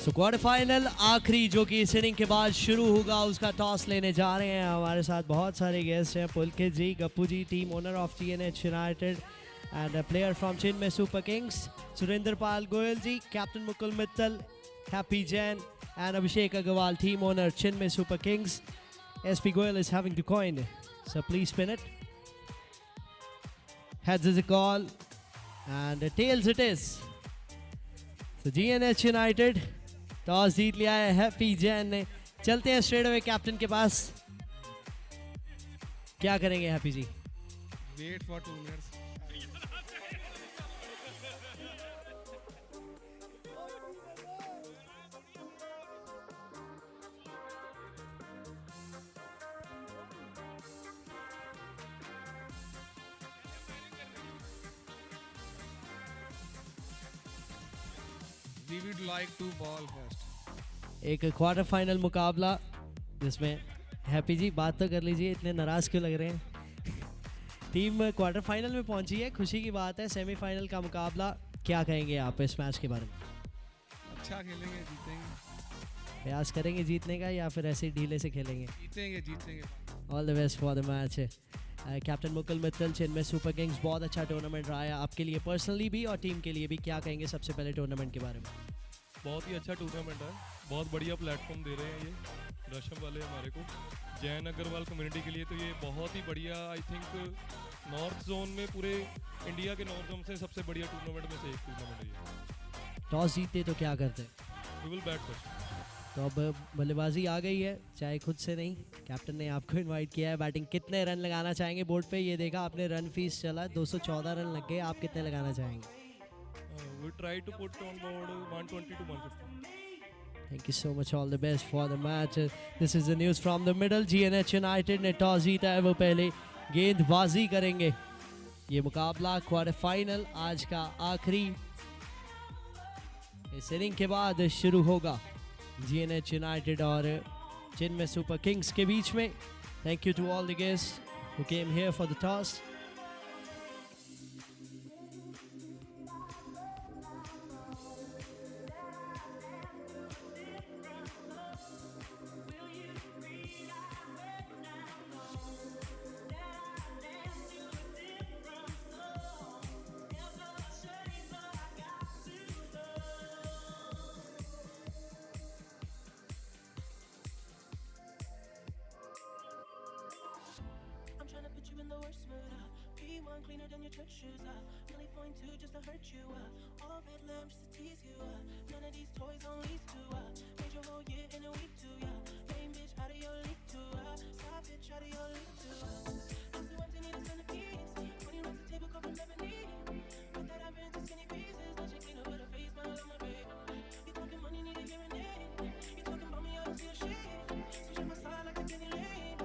तो क्वार्टर फाइनल आखिरी जो कि इस इनिंग के बाद शुरू होगा उसका टॉस लेने जा रहे हैं। हमारे साथ बहुत सारे गेस्ट हैं, Pulkit ji, Gappu ji, team owner of GNH United and player from Chinmay Super Kings, Surendra Pal Goyal ji, captain Mukul Mittal, Happy Jain and Abhishek Agarwal, team owner Chinmay Super Kings. SP Goyal is having the coin, so please spin it. Heads is a call and tails it is. So GNH United toss जीत लिया है happy Jain ने. चलते हैं straight away captain के पास. क्या करेंगे Happy ji? Wait for 2 minutes. We would like to ball first. एक क्वार्टर फाइनल मुकाबला जिसमें हैप्पी जी बात तो कर लीजिए, इतने नाराज क्यों लग रहे हैं? टीम क्वार्टर फाइनल में पहुंची है, खुशी की बात है. सेमीफाइनल का मुकाबला, क्या कहेंगे आप इस मैच के बारे में? अच्छा खेलेंगे, जीतेंगे. प्रयास करेंगे जीतने का या फिर ऐसे ढीले से खेलेंगे? जीतेंगे. All the best for the match. Captain Mukul Mittal, Chinmay Super Kings, बहुत अच्छा टूर्नामेंट रहा है आपके लिए पर्सनली भी और टीम के लिए भी. क्या कहेंगे सबसे पहले टूर्नामेंट के बारे में? बहुत ही अच्छा टूर्नामेंट है, बहुत बढ़िया प्लेटफॉर्म दे रहे हैं ये रशम वाले हमारे को, जैन अग्रवाल कम्युनिटी के लिए. तो ये बहुत ही बढ़िया, आई थिंक नॉर्थ जोन में, पूरे इंडिया के नॉर्थ जोन से सबसे बढ़िया टूर्नामेंट में से एक टूर्नामेंट है ये. टॉस जीतते तो क्या करते? We will bat first. तो अब बल्लेबाजी आ गई है, चाहे खुद से नहीं, कैप्टन ने आपको इनवाइट किया है. बैटिंग कितने रन लगाना चाहेंगे बोर्ड पे? ये देखा आपने, रन फीस चला, 214 रन लग गए. आप कितने लगाना चाहेंगे? We try to put on board 120 to 150. Thank you so much. All the best for the match. This is the news from the middle. GNH United ने टॉस जीता है, वो पहले गेंदबाजी करेंगे. ये मुकाबला क्वार्टर फाइनल आज का आखिरी इस इनिंग के बाद शुरू होगा GNH United और चिन्मय सुपर किंग्स के बीच में. Thank you to all the guests who came here for the toss. cleaner than your church shoes. Really point to just to hurt you. All red lamb just to tease you. None of these toys on lease to. Made your whole year in a week too. Lame bitch out of your league too. Side bitch out of your league too. I'm so empty, need a centerpiece. 20 runs the table, come from Lebanese. Put that up into skinny pieces. Let you clean up with a face, smile on my baby. You talking money, need a hearing aid. You talking about me, I don't see a shade. Switch on my side like a Jenny Lane.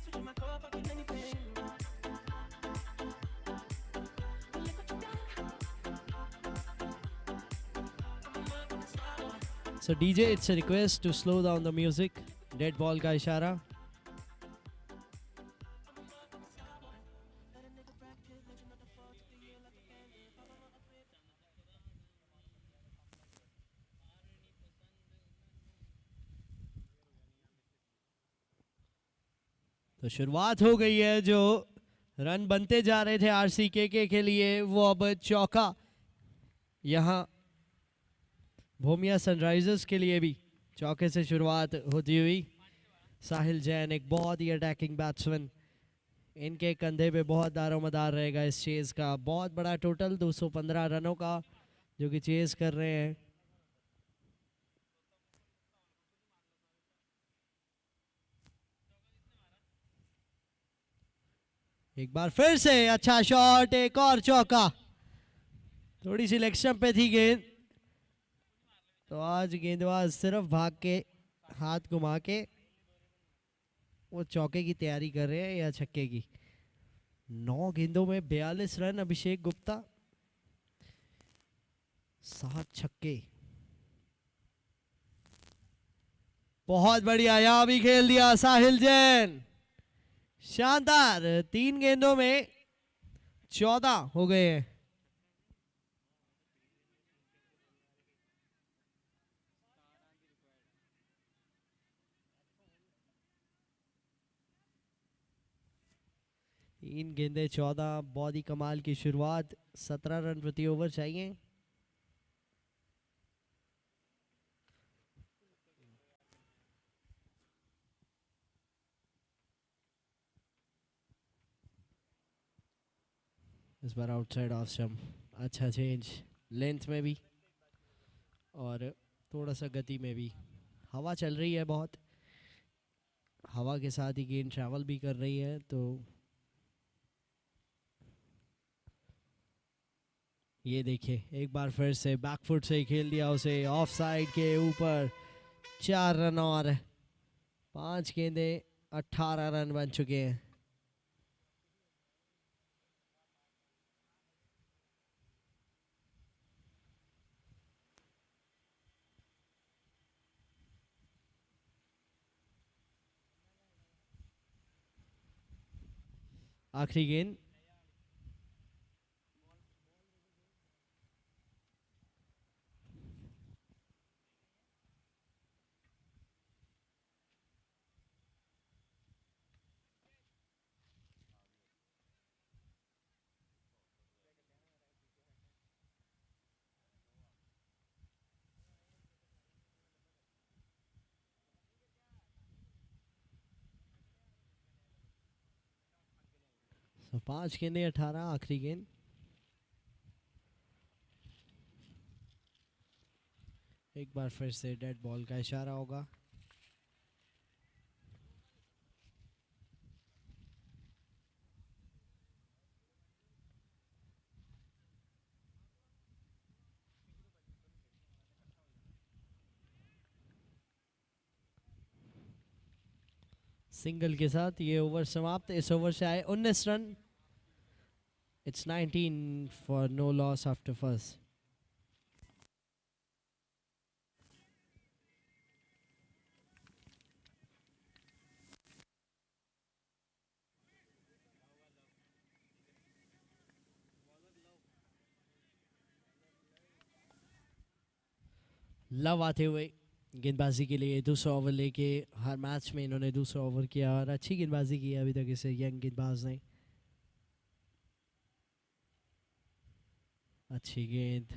Switch on my core, fucking any pain. So DJ, it's a request to slow down the music. Dead ball का इशारा. तो शुरुआत हो गई है. जो run बनते जा रहे थे आरसीके के लिए, वो अब चौका यहाँ भूमिया सनराइजर्स के लिए भी चौके से शुरुआत होती हुई. साहिल जैन एक बहुत ही अटैकिंग बैट्समैन, इनके कंधे पे बहुत दारोमदार रहेगा इस चेज का. बहुत बड़ा टोटल 215 रनों का जो कि चेज कर रहे हैं. एक बार फिर से अच्छा शॉट, एक और चौका. थोड़ी सी लेग पे थी गेंद, तो आज गेंदबाज सिर्फ भाग के हाथ घुमा के वो चौके की तैयारी कर रहे हैं या छक्के की. 9 गेंदों में 42 रन अभिषेक गुप्ता, 7 छक्के. बहुत बढ़िया, यहां भी खेल दिया साहिल जैन. शानदार. 3 गेंदों में 14 हो गए हैं. तीन गेंदे 14, बहुत ही कमाल की शुरुआत. 17 रन प्रति ओवर चाहिए. इस बार आउटसाइड ऑफ स्टंप. अच्छा चेंज, लेंथ में भी और थोड़ा सा गति में भी. हवा चल रही है बहुत, हवा के साथ ही गेंद ट्रैवल भी कर रही है. तो ये देखिए, एक बार फिर से बैकफुट से खेल दिया उसे ऑफ साइड के ऊपर. 4 रन और 5 गेंदे 18 रन बन चुके हैं. आखिरी गेंद. तो 5 गेंदें 18 आखिरी गेंद। एक बार फिर से डेड बॉल का इशारा होगा। सिंगल के साथ ये ओवर समाप्त। इस ओवर से आए 19 रन। It's 19 for no loss after first. Luv आते हुए गेंदबाजी के लिए दूसरा ओवर लेके, हर मैच में इन्होंने दूसरा ओवर किया और अच्छी गेंदबाजी की अभी तक इसे यंग गेंदबाज ने। अच्छी गेंद,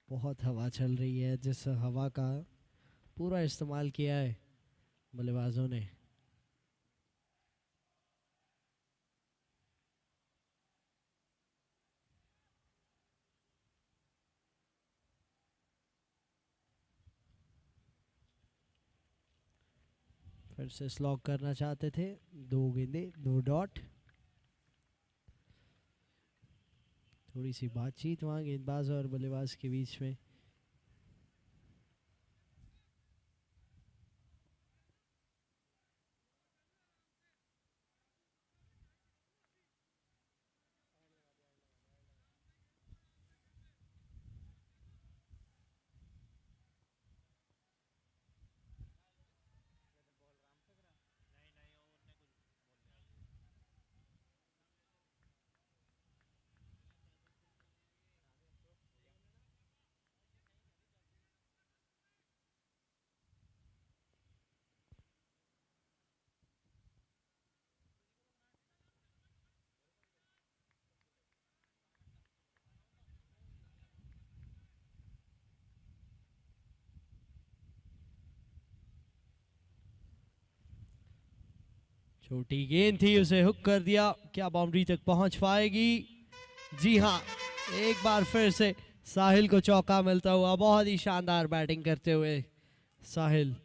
बहुत हवा चल रही है, जिस हवा का पूरा इस्तेमाल किया है बल्लेबाजों ने। फिर से स्लॉग करना चाहते थे। 2 गेंदे 2 डॉट। थोड़ी सी बातचीत वहाँ गेंदबाज और बल्लेबाज के बीच में। छोटी गेंद थी, उसे हुक कर दिया। क्या बाउंड्री तक पहुंच पाएगी? जी हां, एक बार फिर से साहिल को चौका मिलता हुआ। बहुत ही शानदार बैटिंग करते हुए साहिल।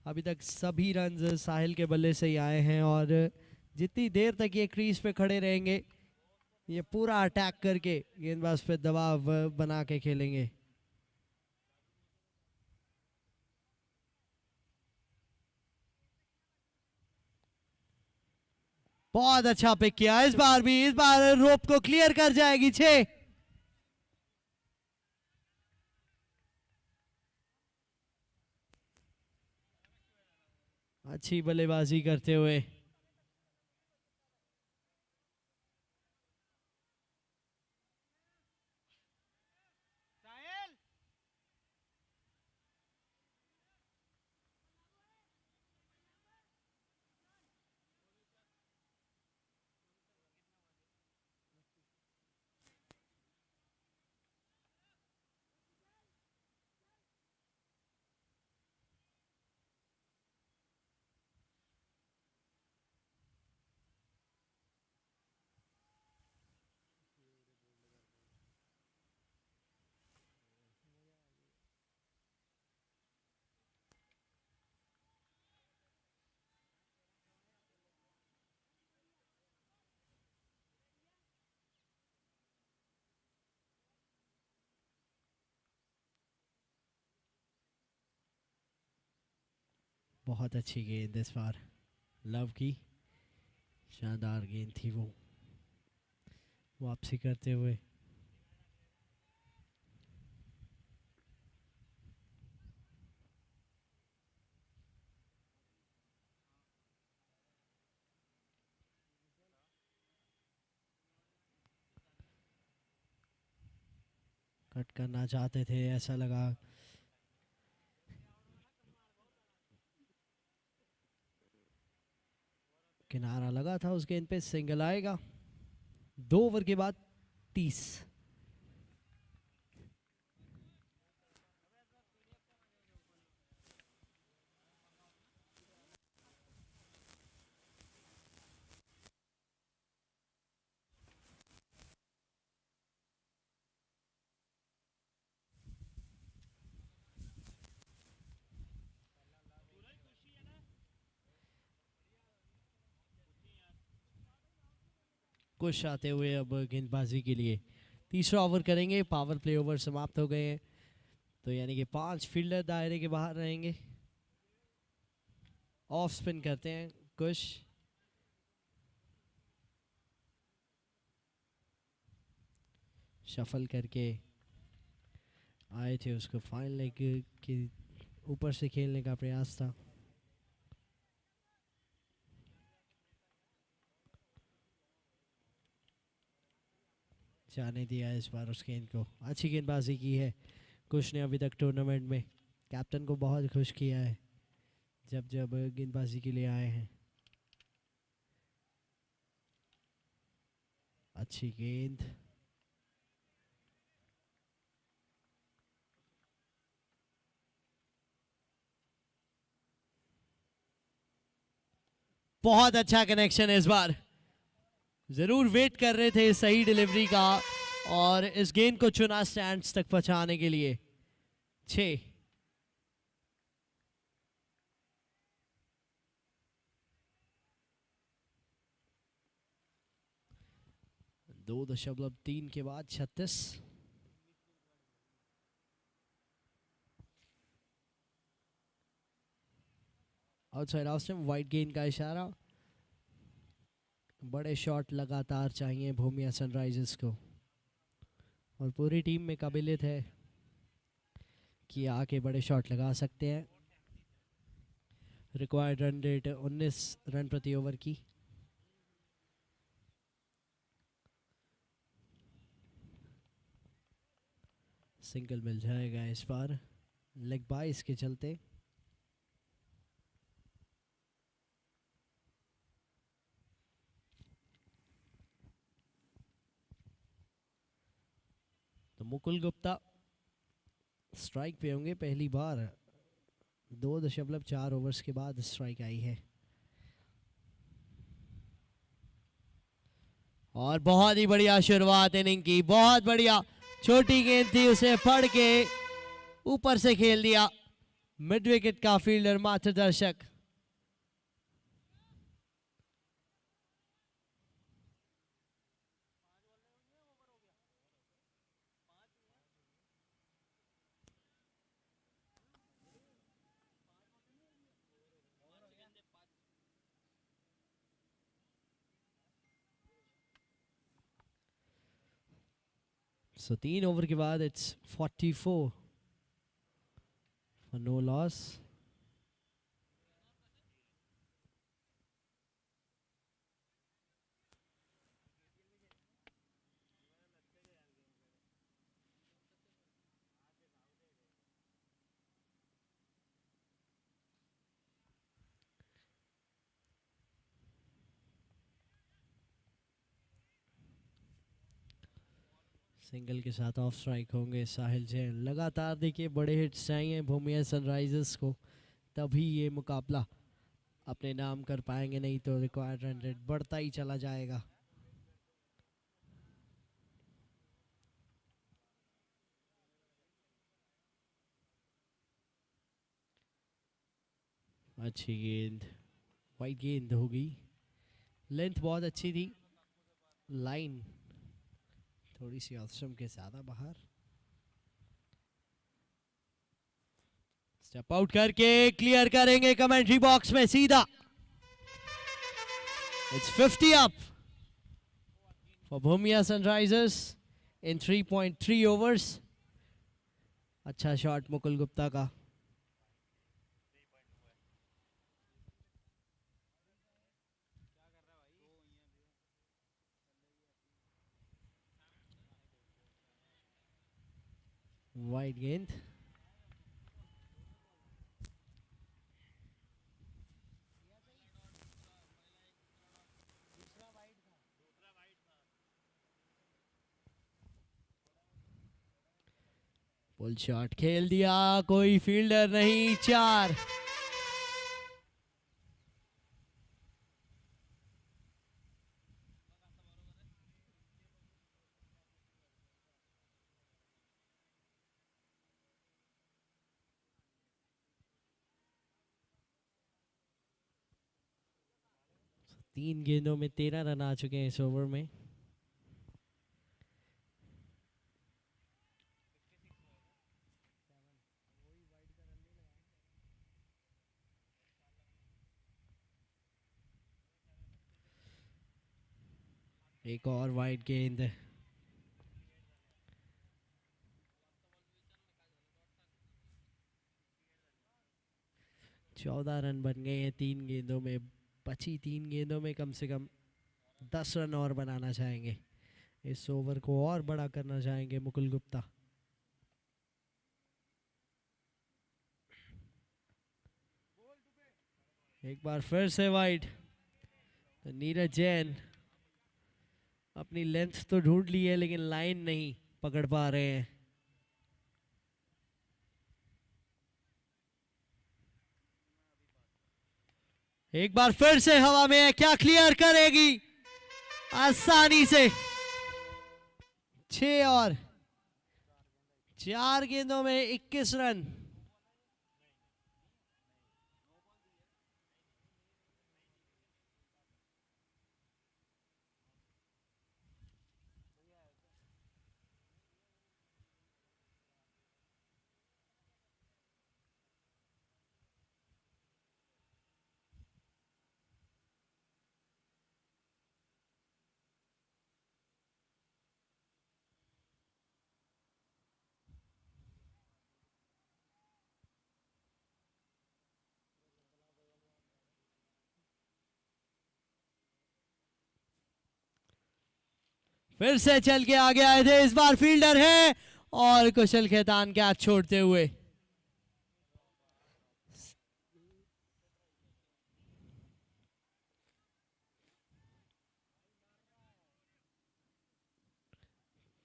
अभी तक सभी रन साहिल के बल्ले से ही आए हैं और जितनी देर तक ये क्रीज पे खड़े रहेंगे, ये पूरा अटैक करके गेंदबाज पे दबाव बना के खेलेंगे। बहुत अच्छा पिक किया इस बार भी। इस बार रोप को क्लियर कर जाएगी 6। अच्छी बल्लेबाजी करते हुए बहुत अच्छी गेंद इस बार लव की। शानदार गेंद थी वो, वापसी करते हुए। कट करना चाहते थे, ऐसा लगा। किनारा लगा था उस गेंद पे, सिंगल आएगा। 2 ओवर के बाद 30। कुछ आते हुए अब गेंदबाजी के लिए तीसरा ओवर करेंगे। पावर प्ले ओवर समाप्त हो गए हैं, तो यानी कि 5 फील्डर दायरे के बाहर रहेंगे। ऑफ स्पिन करते हैं कुछ, शफल करके आए थे, उसको फाइन लेग के ऊपर से खेलने का प्रयास था। जाने दिया इस बार उस गेंद को। अच्छी गेंदबाजी की है कुछ ने अभी तक टूर्नामेंट में। कैप्टन को बहुत खुश किया है जब जब गेंदबाजी के लिए आए हैं। अच्छी गेंद, बहुत अच्छा कनेक्शन इस बार। जरूर वेट कर रहे थे सही डिलीवरी का और इस गेंद को चुना स्टैंड्स तक पहुंचाने के लिए। 6 2.3 के बाद 36। आउटसाइड ऑफ स्टंप, वाइड गेंद का इशारा। बड़े शॉट लगातार चाहिए भूमिया सनराइजर्स को और पूरी टीम में काबिलियत है कि आके बड़े शॉट लगा सकते हैं। रिक्वायर्ड रन रेट 19 रन प्रति ओवर की। सिंगल मिल जाएगा इस बार लेग बाइस के चलते। तो मुकुल गुप्ता स्ट्राइक पे होंगे पहली बार। 2.4 ओवर्स के बाद स्ट्राइक आई है और बहुत ही बढ़िया शुरुआत इनिंग की, बहुत बढ़िया। छोटी गेंद थी, उसे फड़ के ऊपर से खेल दिया मिड विकेट का फील्डर मार्गदर्शक। So 3 ओवर के बाद it's 44 for no loss. Single के साथ ऑफ स्ट्राइक होंगे साहिल जैन। लगातार देखिए बड़े हिट्स चाहिए भूमिया सनराइजर्स को, तभी ये मुकाबला अपने नाम कर पाएंगे, नहीं तो रिक्वायर्ड रन रेट बढ़ता ही चला जाएगा। अच्छी गेंद, वाइड गेंद होगी। लेंथ बहुत अच्छी थी, लाइन थोड़ी सी ऑप्शन के ज्यादा बाहर। स्टेप आउट करके क्लियर करेंगे कमेंट्री बॉक्स में सीधा। It's 50 up for Bhumiya Sunrisers in 3.3 overs. अच्छा शॉट मुकुल गुप्ता का। वाइड गेंद, पुल शॉट खेल दिया, कोई फील्डर नहीं। 4 3 गेंदों में 13 रन आ चुके हैं इस ओवर में। एक और वाइड गेंद। 14 रन बन गए हैं 3 गेंदों में। बची 3 गेंदों में कम से कम 10 रन और बनाना चाहेंगे। इस ओवर को और बड़ा करना चाहेंगे मुकुल गुप्ता। एक बार फिर से वाइड। तो नीरज जैन अपनी लेंथ तो ढूंढ ली है लेकिन लाइन नहीं पकड़ पा रहे हैं। एक बार फिर से हवा में है, क्या क्लियर करेगी आसानी से। 6 और 4 गेंदों में 21 रन। फिर से चल के आगे आए थे, इस बार फील्डर है और कुशल खेतान कैच छोड़ते हुए।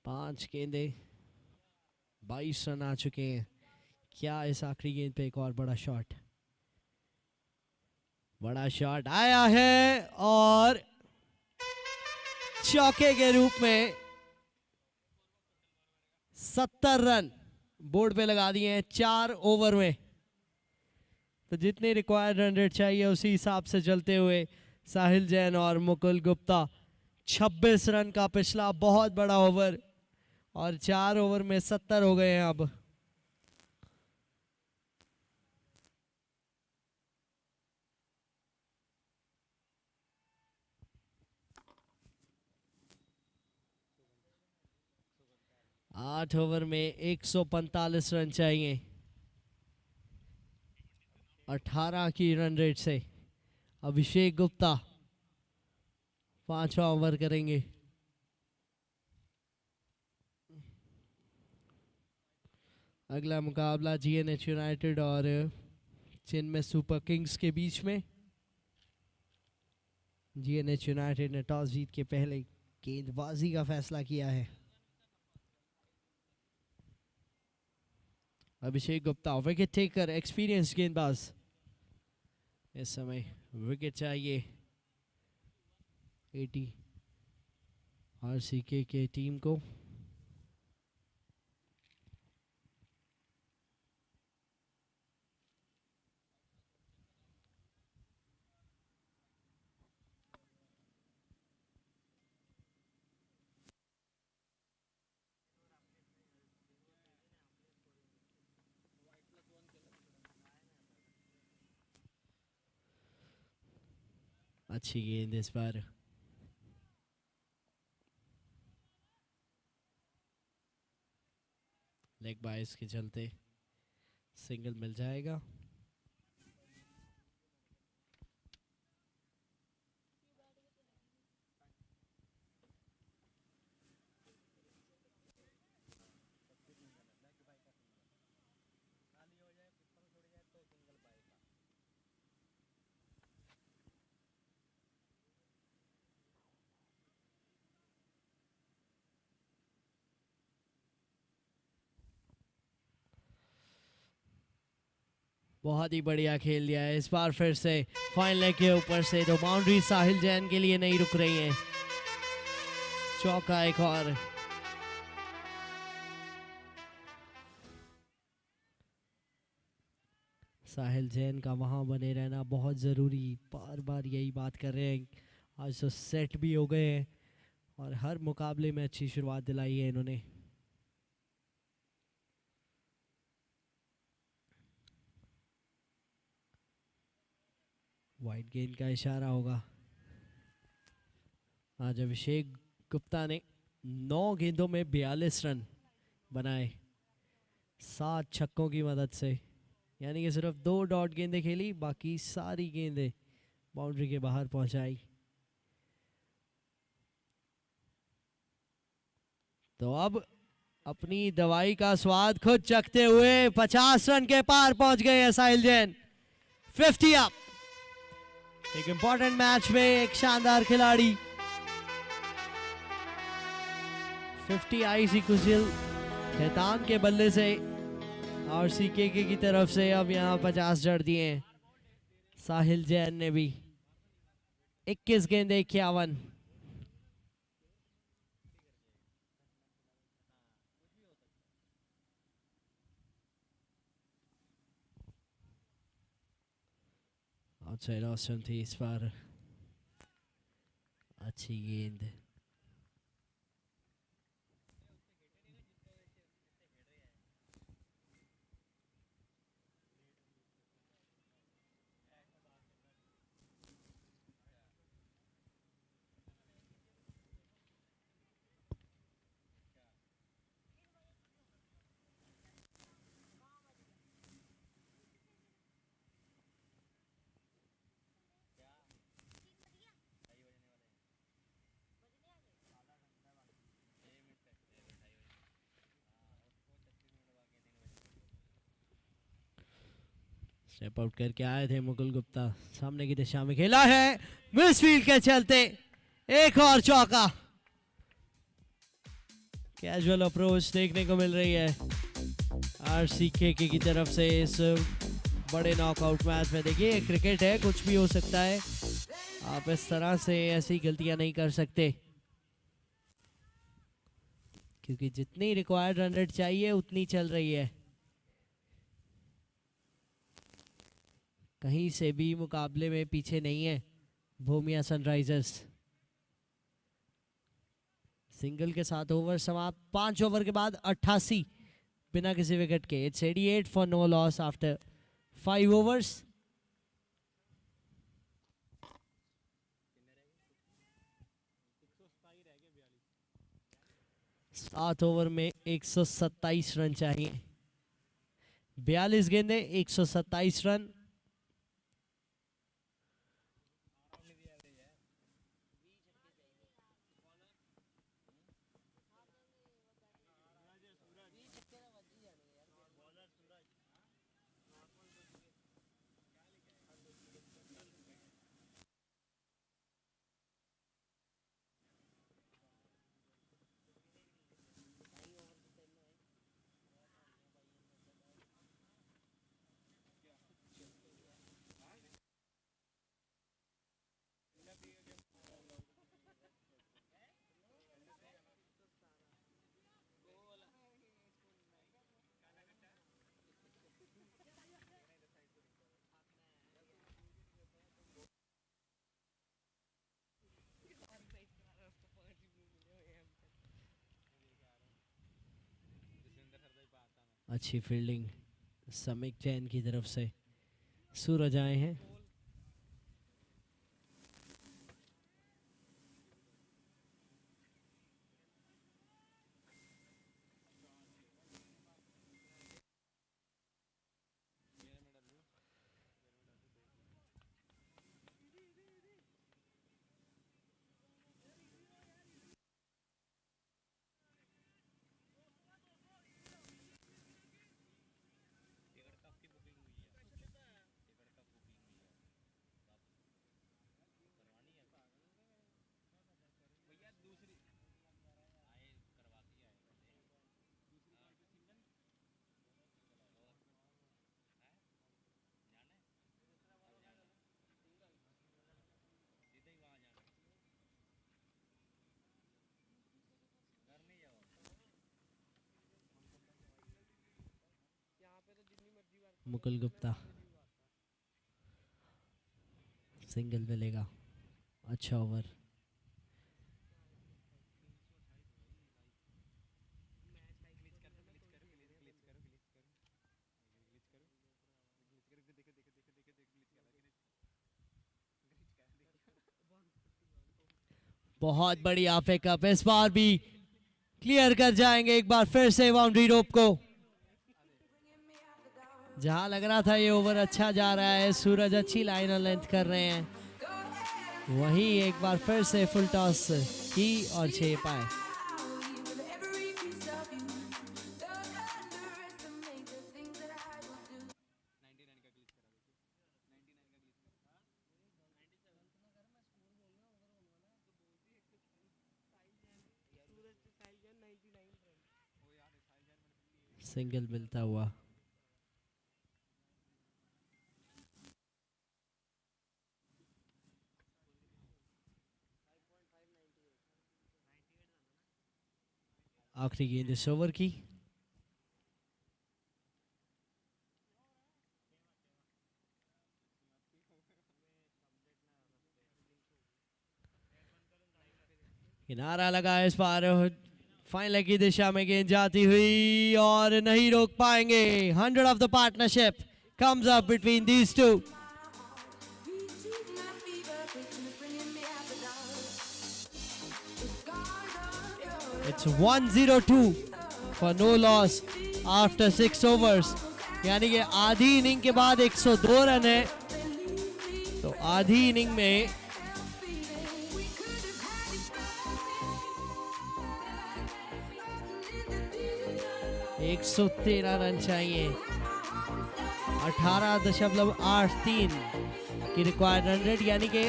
पांच गेंदे 22 रन आ चुके हैं। क्या इस आखिरी गेंद पे एक और बड़ा शॉट आया है और चौके के रूप में 70 रन बोर्ड पे लगा दिए हैं 4 ओवर में। तो जितने रिक्वायर्ड रन रेट चाहिए उसी हिसाब से चलते हुए साहिल जैन और मुकुल गुप्ता। 26 रन का पिछला बहुत बड़ा ओवर और 4 ओवर में 70 हो गए हैं अब। आठ ओवर में 145 रन चाहिए 18 की रन रेट से। अभिषेक गुप्ता 5वां ओवर करेंगे। अगला मुकाबला जीएनएच यूनाइटेड और चेन्नई सुपर किंग्स के बीच में। जीएनएच यूनाइटेड ने टॉस जीत के पहले गेंदबाजी का फैसला किया है। Abhishek Gupta wicket taker, experience गेंदबाज। इस समय विकेट चाहिए 80 आरसीके के टीम को। अच्छी गेंद इस बार। लेग बाइस के चलते सिंगल मिल जाएगा। बहुत ही बढ़िया खेल दिया है इस बार। फिर से फाइन लेग के ऊपर से तो बाउंड्री साहिल जैन के लिए नहीं रुक रही हैं। चौका एक और। साहिल जैन का वहां बने रहना बहुत ज़रूरी। बार बार यही बात कर रहे हैं। आज तो सेट भी हो गए हैं और हर मुकाबले में अच्छी शुरुआत दिलाई है इन्होंने। वाइड गेंद का इशारा होगा। आज अभिषेक गुप्ता ने 9 गेंदों में 42 रन बनाए 7 छक्कों की मदद से, यानी कि सिर्फ 2 डॉट गेंदें खेली, बाकी सारी गेंदें बाउंड्री के बाहर पहुंचाई। तो अब अपनी दवाई का स्वाद खुद चखते हुए 50 रन के पार पहुंच गए हैं साहिल जैन। 50 अप। एक इंपॉर्टेंट मैच में एक शानदार खिलाड़ी। 50 आईसी कुशिल खेतान के बल्ले से और सीकेके की तरफ से अब यहां 50 जड़ दिए हैं साहिल जैन ने भी। 21 गेंदे 51। आउटसाइड ऑसम थी इस बार, अच्छी गेंद। स्टेप आउट करके आए थे मुकुल गुप्ता, सामने की दिशा में खेला है, मिसफील्ड के चलते एक और चौका। कैजुअल अप्रोच देखने को मिल रही है आरसीके की तरफ से इस बड़े नॉकआउट मैच में। देखिए क्रिकेट है, कुछ भी हो सकता है, आप इस तरह से ऐसी गलतियां नहीं कर सकते, क्योंकि जितनी रिक्वायर्ड रन रेट चाहिए उतनी चल रही है। कहीं से भी मुकाबले में पीछे नहीं है भूमिया सनराइजर्स। सिंगल के साथ ओवर समाप्त। 5 ओवर के बाद 88 बिना किसी विकेट के। It's 88 for no loss after 5 overs. सात ओवर में 127 रन चाहिए। 42 गेंदे 127 रन। अच्छी फील्डिंग समीक जैन की तरफ से। सूरज आए हैं। मुकुल गुप्ता सिंगल मिलेगा। अच्छा ओवर। बहुत बढ़िया पिकअप, इस बार भी क्लियर कर जाएंगे एक बार फिर से बाउंड्री रोप को। जहां लग रहा था ये ओवर अच्छा जा रहा है, सूरज अच्छी लाइन और लेंथ कर रहे हैं, वहीं एक बार फिर से फुल टॉस की और 6 पाए। सिंगल मिलता हुआ। आखिरी गेंद इस ओवर की। किनारा लगा इस बार, फाइनल की दिशा में गेंद जाती हुई और नहीं रोक पाएंगे। 100 of the partnership comes up between these two. It's 102 for no loss after 6 overs, यानी कि आधी इनिंग के बाद 102 रन है। तो आधी इनिंग में 113 रन चाहिए। 18.83 की रिक्वायर्ड रन रेट, यानी कि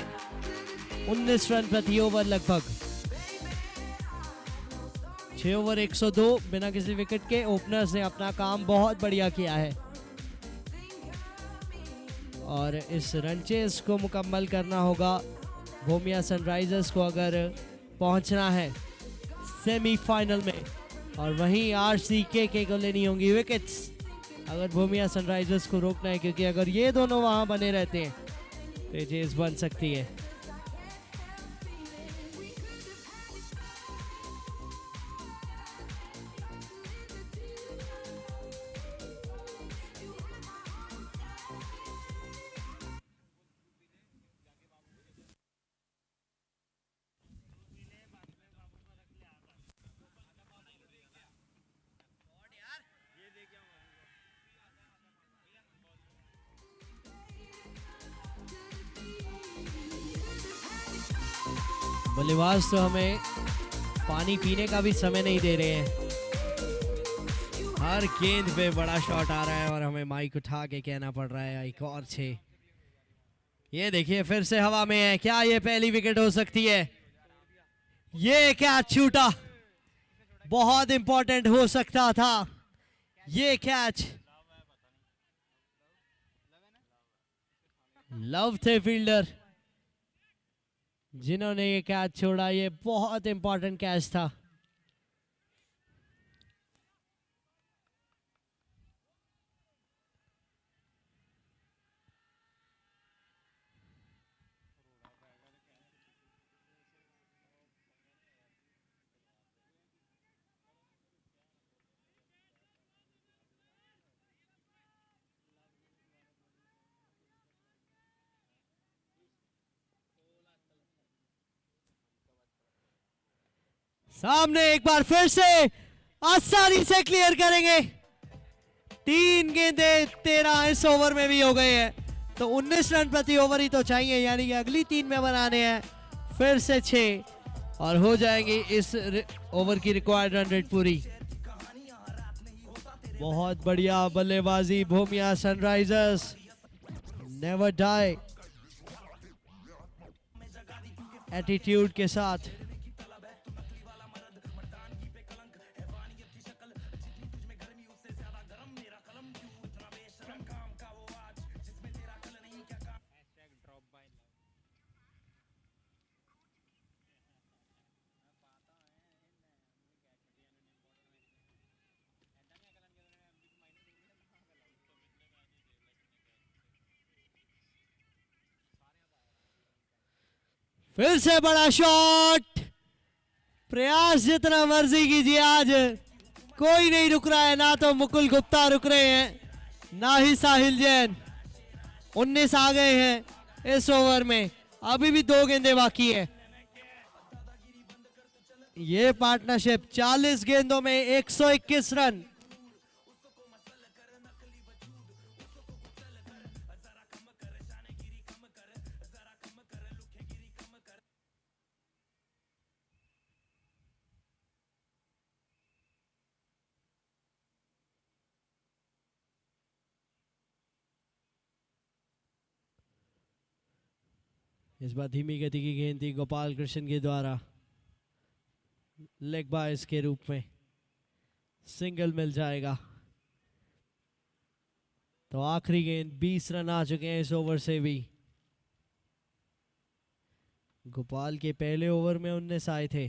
19 रन प्रति ओवर लगभग। 6 ओवर 102 बिना किसी विकेट के ओपनर्स ने अपना काम बहुत बढ़िया किया है और इस रन चेस को मुकम्मल करना होगा भूमिया सनराइजर्स को अगर पहुंचना है सेमीफाइनल में, और वहीं RCK को लेनी होंगी विकेट्स अगर भूमिया सनराइजर्स को रोकना है, क्योंकि अगर ये दोनों वहां बने रहते हैं तो ये चेस बन सकती है। बल्लेबाज तो हमें पानी पीने का भी समय नहीं दे रहे हैं। हर गेंद पे बड़ा शॉट आ रहा है और हमें माइक उठा के कहना पड़ रहा है एक और 6। ये देखिए फिर से हवा में है, क्या ये पहली विकेट हो सकती है? ये कैच छूटा, बहुत इंपॉर्टेंट हो सकता था ये कैच। लव थे फील्डर जिन्होंने ये कैच छोड़ा, ये बहुत इंपॉर्टेंट कैच था। सामने एक बार फिर से आसानी से क्लियर करेंगे। 3 गेंदें 13 इस ओवर में भी हो गए हैं, तो 19 रन प्रति ओवर ही तो चाहिए, यानी कि अगली 3 में बनाने हैं फिर से 6 और हो जाएंगी इस ओवर की रिक्वायर्ड रन रेट पूरी। बहुत बढ़िया बल्लेबाजी भूमिया सनराइजर्स, नेवर डाई एटीट्यूड के साथ। फिर से बड़ा शॉट, प्रयास जितना मर्जी कीजिए, आज कोई नहीं रुक रहा है। ना तो मुकुल गुप्ता रुक रहे हैं, ना ही साहिल जैन। 19 आ गए हैं इस ओवर में, अभी भी 2 गेंदें बाकी है। ये पार्टनरशिप 40 गेंदों में 121 रन। इस बार धीमी गति की गेंद थी गोपाल कृष्ण के द्वारा, लेग बायस के रूप में सिंगल मिल जाएगा। तो आखिरी गेंद, 20 रन आ चुके हैं इस ओवर से भी। गोपाल के पहले ओवर में 19 आए थे।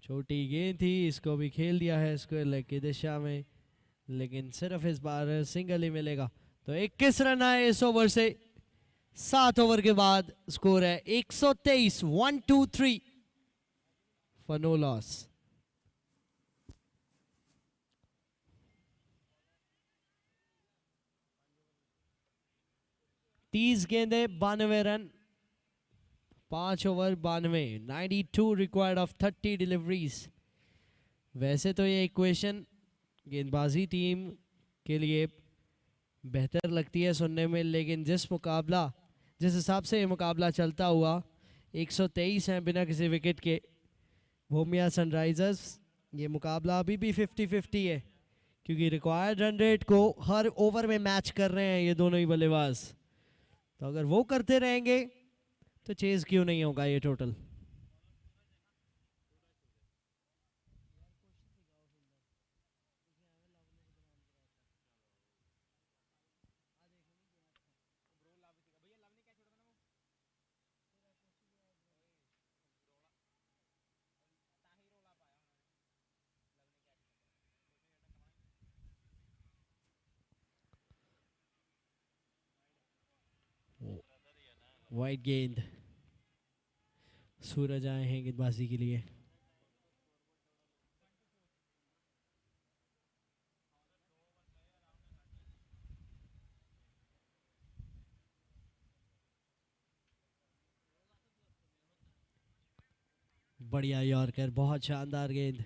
छोटी गेंद थी, इसको भी खेल दिया है स्क्वायर लेग की दिशा में, लेकिन सिर्फ इस बार सिंगल ही मिलेगा। तो 21 रन आए इस ओवर से। 7 ओवर के बाद स्कोर है 123, 1 2 3 फॉर नो लॉस। तीस गेंदे 92 run, 5 over 92, 92 required of 30 deliveries. वैसे तो ये इक्वेशन गेंदबाजी टीम के लिए बेहतर लगती है सुनने में, लेकिन जिस हिसाब से ये मुकाबला चलता हुआ, 123 हैं बिना किसी विकेट के भूमिया सनराइजर्स, ये मुकाबला अभी भी 50-50 है, क्योंकि रिक्वायर्ड रन रेट को हर ओवर में मैच कर रहे हैं ये दोनों ही बल्लेबाज। तो अगर वो करते रहेंगे तो चेज क्यों नहीं होगा ये टोटल। वाइड गेंद, सूरज आए हैं गेंदबाजी के लिए। बढ़िया यॉर्कर, बहुत शानदार गेंद।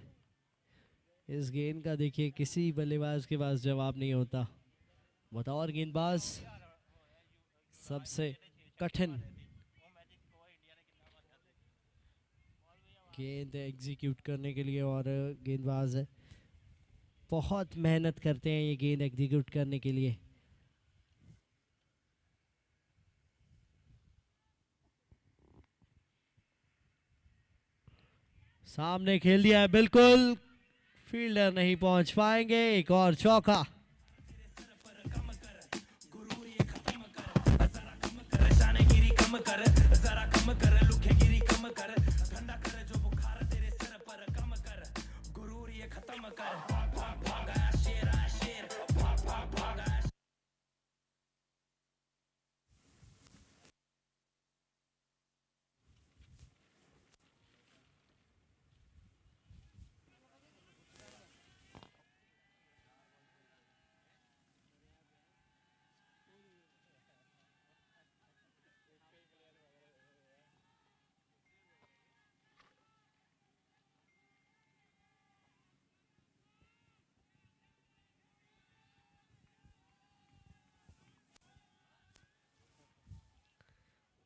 इस गेंद का देखिए किसी बल्लेबाज के पास जवाब नहीं होता। बतौर गेंदबाज सबसे कठिन गेंद एग्जीक्यूट करने के लिए, और गेंदबाज बहुत मेहनत करते हैं ये गेंद एग्जीक्यूट करने के लिए। सामने खेल दिया है, बिल्कुल फील्डर नहीं पहुंच पाएंगे। एक और चौका।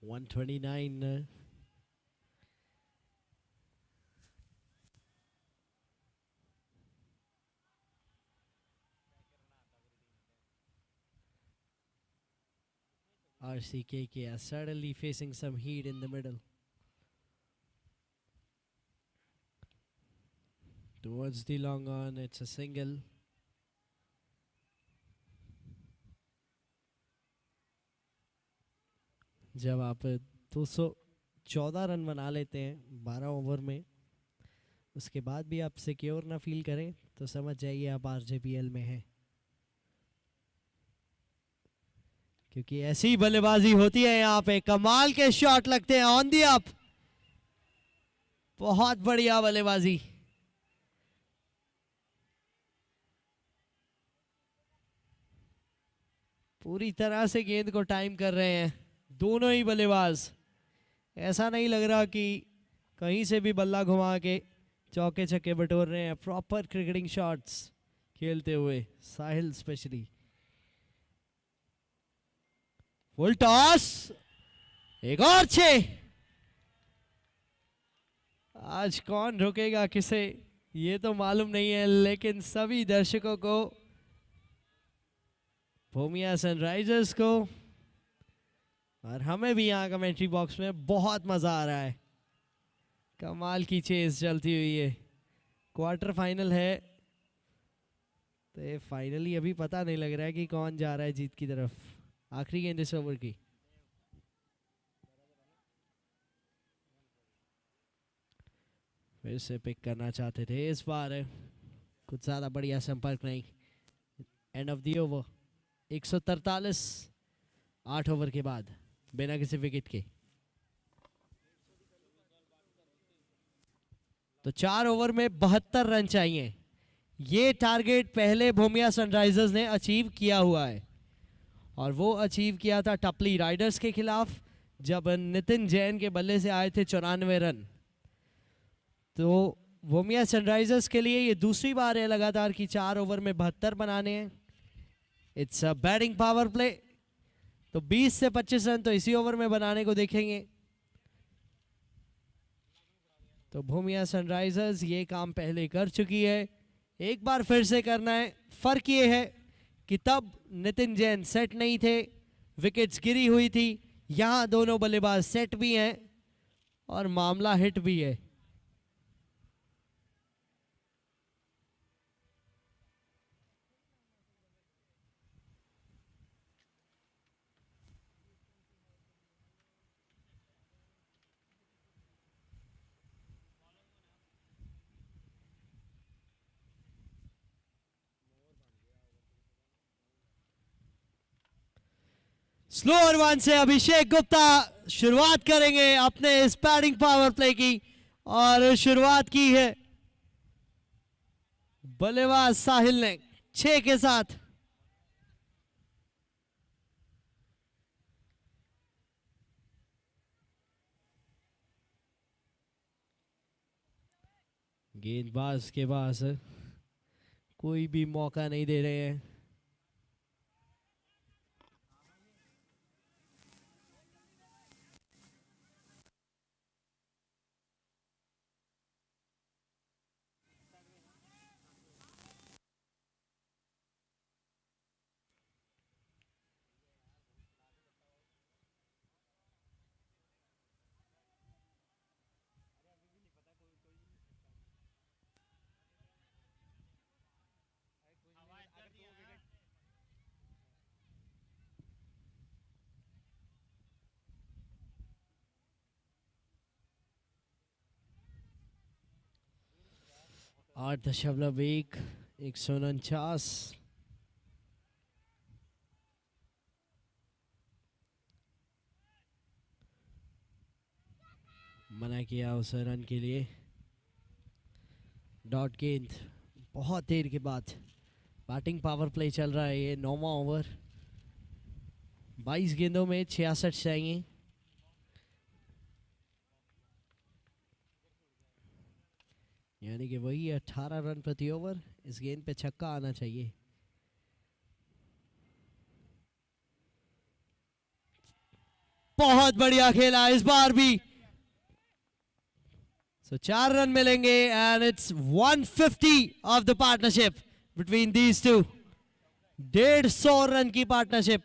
$129 RCK are suddenly facing some heat in the middle. Towards the long on, it's a single. जब आप 214 रन बना लेते हैं 12 ओवर में, उसके बाद भी आप सिक्योर ना फील करें तो समझ जाइए आप RJPL में हैं, क्योंकि ऐसी बल्लेबाजी होती है यहाँ पे। कमाल के शॉट लगते हैं ऑन दी अप, बहुत बढ़िया बल्लेबाजी। पूरी तरह से गेंद को टाइम कर रहे हैं दोनों ही बल्लेबाज। ऐसा नहीं लग रहा कि कहीं से भी बल्ला घुमा के चौके छक्के बटोर रहे हैं। प्रॉपर क्रिकेटिंग शॉट्स खेलते हुए साहिल स्पेशली। फुल टॉस, एक और 6। आज कौन रोकेगा किसे ये तो मालूम नहीं है, लेकिन सभी दर्शकों को, भूमिया सनराइजर्स को और हमें भी यहाँ कमेंट्री बॉक्स में बहुत मजा आ रहा है। कमाल की चेस चलती हुई है। क्वार्टर फाइनल है तो ये फाइनली अभी पता नहीं लग रहा है कि कौन जा रहा है जीत की तरफ। आखिरी गेंद इस ओवर की। फिर से पिक करना चाहते थे, इस बार कुछ ज्यादा बढ़िया संपर्क नहीं। End of the over 143 8 over के बाद बिना किसी विकेट के। तो 4 ओवर में 72 रन चाहिए। ये टारगेट पहले भूमिया सनराइजर्स ने अचीव किया हुआ है और वो अचीव किया था टपली राइडर्स के खिलाफ जब नितिन जैन के बल्ले से आए थे 94 रन। तो भूमिया सनराइजर्स के लिए ये दूसरी बार है लगातार कि 4 ओवर में 72 बनाने हैं। It's a batting power play, तो 20 से 25 रन तो इसी ओवर में बनाने को देखेंगे। तो भूमिया सनराइजर्स ये काम पहले कर चुकी है, एक बार फिर से करना है। फर्क ये है कि तब नितिन जैन सेट नहीं थे, विकेट्स गिरी हुई थी। यहां दोनों बल्लेबाज सेट भी हैं और मामला हिट भी है। स्लोअर वन से अभिषेक गुप्ता शुरुआत करेंगे अपने इस बैटिंग पावर प्ले की और शुरुआत की है बल्लेबाज साहिल ने 6 के साथ। गेंदबाज के पास कोई भी मौका नहीं दे रहे हैं। आठ 149 मना किया उस रन के लिए। डॉट गेंद बहुत देर के बाद। बैटिंग पावर प्ले चल रहा है, ये 9वां ओवर। 22 गेंदों में 66 चाहिए। यानी कि वही 18 रन प्रति ओवर। इस गेंद पे छक्का आना चाहिए। बहुत बढ़िया खेला इस बार भी। So 4 रन मिलेंगे and it's 150 of the partnership between these two. 150 run की पार्टनरशिप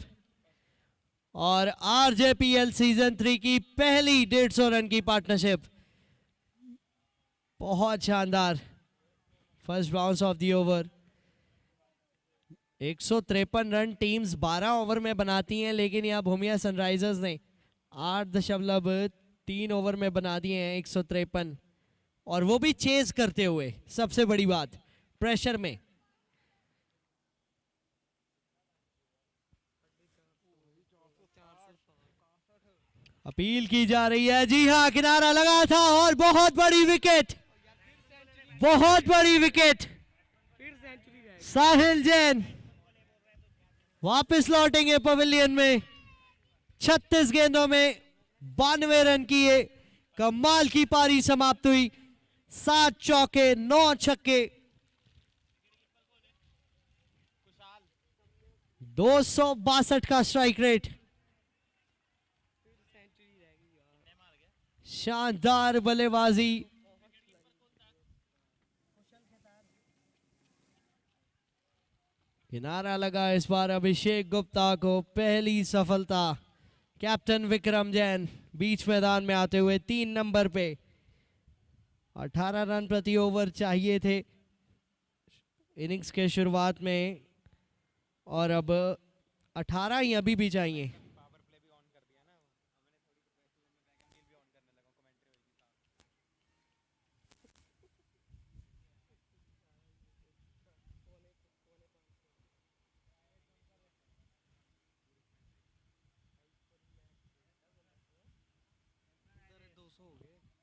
और RJPL सीजन 3 की पहली 150 रन की पार्टनरशिप। बहुत शानदार first bounce off the over. 153 run teams 12 over में बनाती हैं, लेकिन यहाँ भूमिया सनराइजर्स ने 8.3 ओवर में बना दिए हैं 153, और वो भी चेज करते हुए। सबसे बड़ी बात, प्रेशर में। अपील की जा रही है। जी हाँ, किनारा लगा था और बहुत बड़ी विकेट, बहुत बड़ी विकेट। साहिल जैन वापस लौटेंगे पवेलियन में। 36 गेंदों में 92 रन किए। कमाल की पारी समाप्त हुई। 7 चौके 9 छक्के, 262 का स्ट्राइक रेट। शानदार बल्लेबाजी। किनारा लगा इस बार अभिषेक गुप्ता को। पहली सफलता कैप्टन विक्रम जैन बीच मैदान में आते हुए 3 नंबर पे। 18 रन प्रति ओवर चाहिए थे इनिंग्स के शुरुआत में, और अब 18 ही अभी भी चाहिए।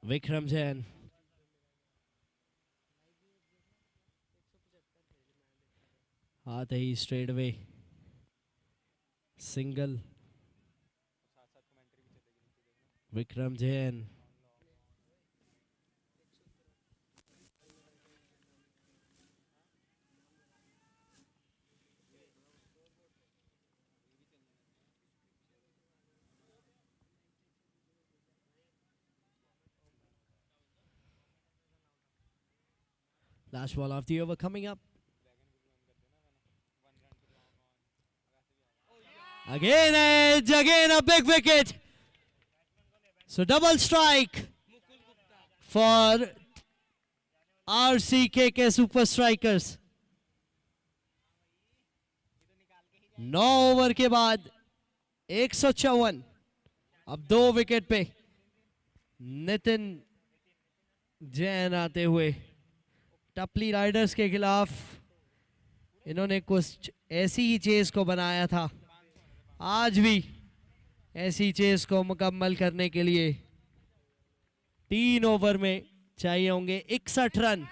विक्रम जैन आते ही straightaway single. Vikram Jain last ball of the over coming up. Again edge, again a big wicket. So double strike for RCK Super Strikers. 9 over के बाद 154। अब 2 विकेट पे नितिन जैन आते हुए। टपली राइडर्स के खिलाफ इन्होंने कुछ ऐसी ही चेस को बनाया था। आज भी ऐसी चेस को मुकम्मल करने के लिए 3 ओवर में चाहिए होंगे 61 रन।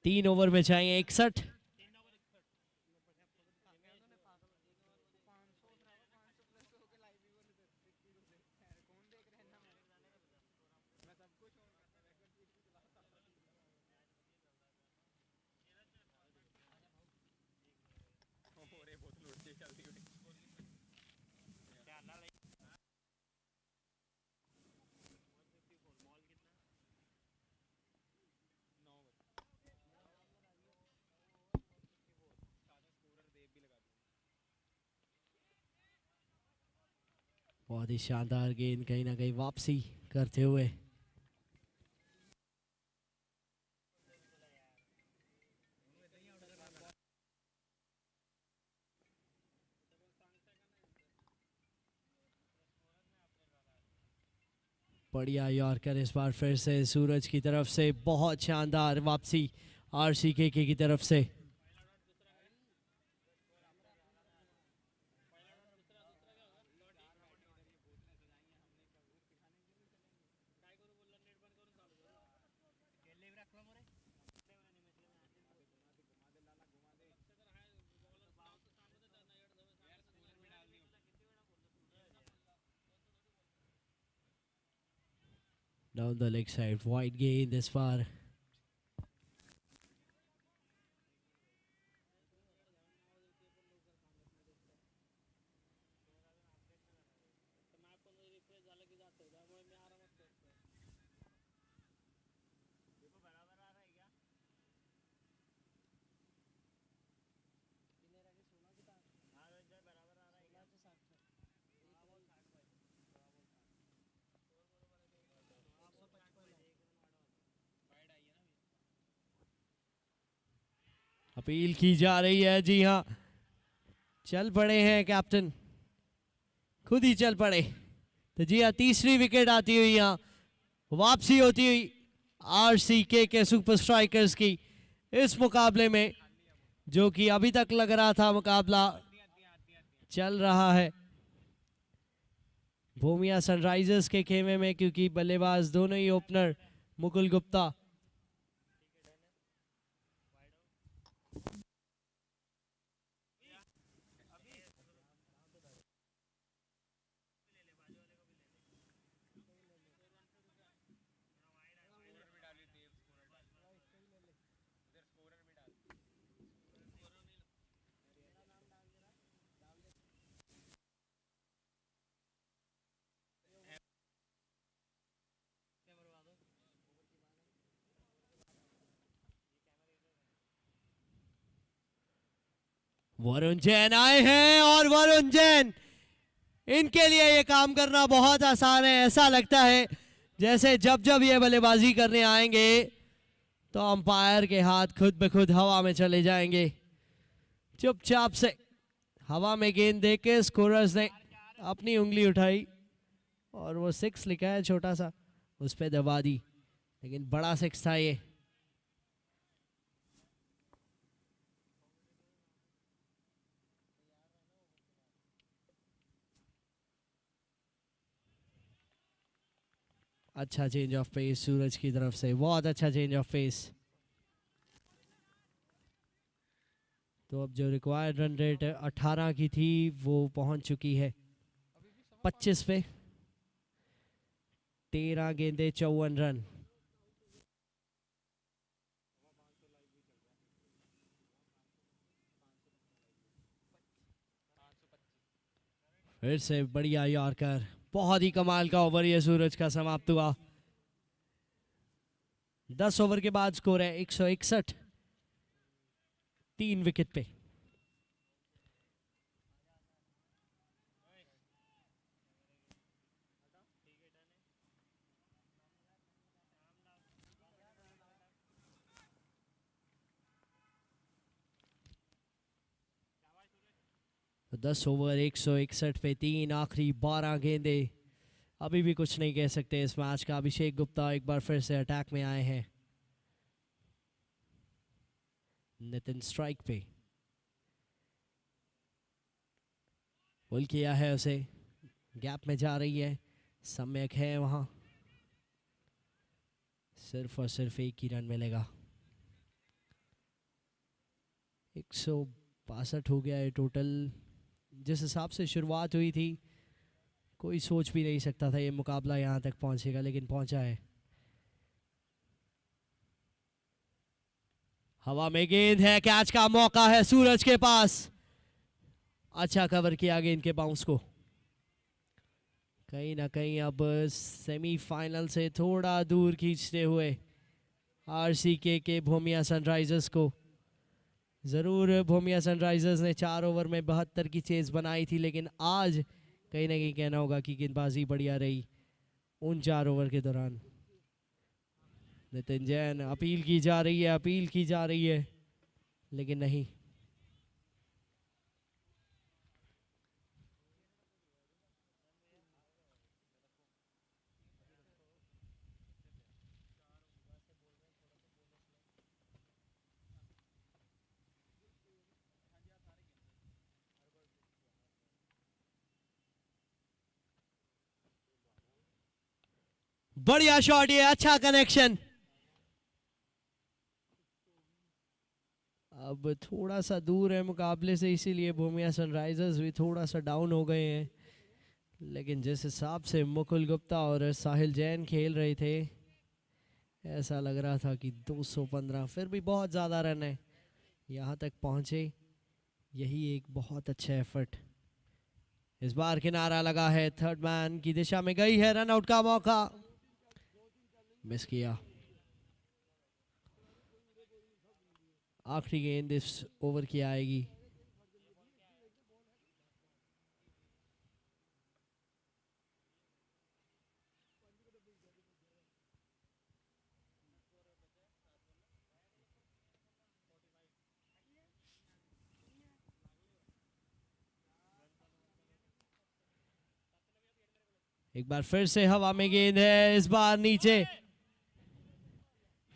तीन ओवर में चाहिए 61। बहुत ही शानदार गेंद कहीं ना कहीं वापसी करते हुए। बढ़िया यॉर्कर इस बार फिर से सूरज की तरफ से। बहुत शानदार वापसी आरसीके की तरफ से। Down the leg side, wide gain this far. Appeal की जा रही है। जी हाँ, चल पड़े हैं कैप्टन, खुद ही चल पड़े। तो जी हाँ, तीसरी विकेट आती हुई यहाँ वापसी होती हुई आरसीके के सुपर स्ट्राइकर्स की इस मुकाबले में, जो कि अभी तक लग रहा था मुकाबला चल रहा है भूमिया सनराइजर्स के खेमे में, क्योंकि बल्लेबाज दोनों ही ओपनर मुकुल गुप्ता वरुण जैन आए हैं, और वरुण जैन, इनके लिए ये काम करना बहुत आसान है। ऐसा लगता है जैसे जब जब ये बल्लेबाजी करने आएंगे तो अंपायर के हाथ खुद ब खुद हवा में चले जाएंगे। चुपचाप से हवा में गेंद देके स्कोरर्स ने अपनी उंगली उठाई और वो 6 लिखा है छोटा सा, उस पर दबा दी, लेकिन बड़ा 6 था ये। अच्छा चेंज ऑफ पेस सूरज की तरफ से, बहुत अच्छा चेंज ऑफ पेस। तो अब जो रिक्वायर्ड रन रेट 18 की थी वो पहुंच चुकी है 25 पे। 13 गेंदे 54 रन। फिर से बढ़िया यॉर्कर, बहुत ही कमाल का ओवर ये सूरज का समाप्त हुआ। 10 ओवर के बाद स्कोर है 161, 3 विकेट पे। तो 10 ओवर 161 पे 3, आखिरी 12 गेंदे। अभी भी कुछ नहीं कह सकते इस मैच का। अभिषेक गुप्ता एक बार फिर से अटैक में आए हैं। नितिन स्ट्राइक पे, पुल किया है उसे, गैप में जा रही है, सम्यक है वहां, सिर्फ और सिर्फ एक ही रन मिलेगा। 162 हो गया है टोटल। जिस हिसाब से शुरुआत हुई थी कोई सोच भी नहीं सकता था ये मुकाबला यहां तक पहुंचेगा, लेकिन पहुंचा है। हवा में गेंद है, कैच का मौका है सूरज के पास। अच्छा कवर किया गेंद के बाउंस को। कहीं ना कहीं अब सेमीफाइनल से थोड़ा दूर खींचते हुए आरसीके के भूमिया सनराइजर्स को। ज़रूर भूमिया सनराइजर्स ने 4 ओवर में 72 की चेज बनाई थी, लेकिन आज कहीं ना कहीं कहना होगा कि गेंदबाजी बढ़िया रही उन 4 ओवर के दौरान। नितिन जैन, अपील की जा रही है, अपील की जा रही है, लेकिन नहीं। बढ़िया शॉट, ये अच्छा कनेक्शन। अब थोड़ा सा दूर है मुकाबले से, इसीलिए भूमिया सनराइजर्स भी थोड़ा सा डाउन हो गए हैं। लेकिन जिस हिसाब से मुकुल गुप्ता और साहिल जैन खेल रहे थे, ऐसा लग रहा था कि 215 फिर भी बहुत ज़्यादा रन है, यहाँ तक पहुँचे, यही एक बहुत अच्छा एफर्ट। इस बार किनारा लगा है, थर्ड मैन की दिशा में गई है, रन आउट का मौका मिस किया। आखिरी गेंद इस ओवर की आएगी। एक बार फिर से हवा में गेंद है, इस बार नीचे।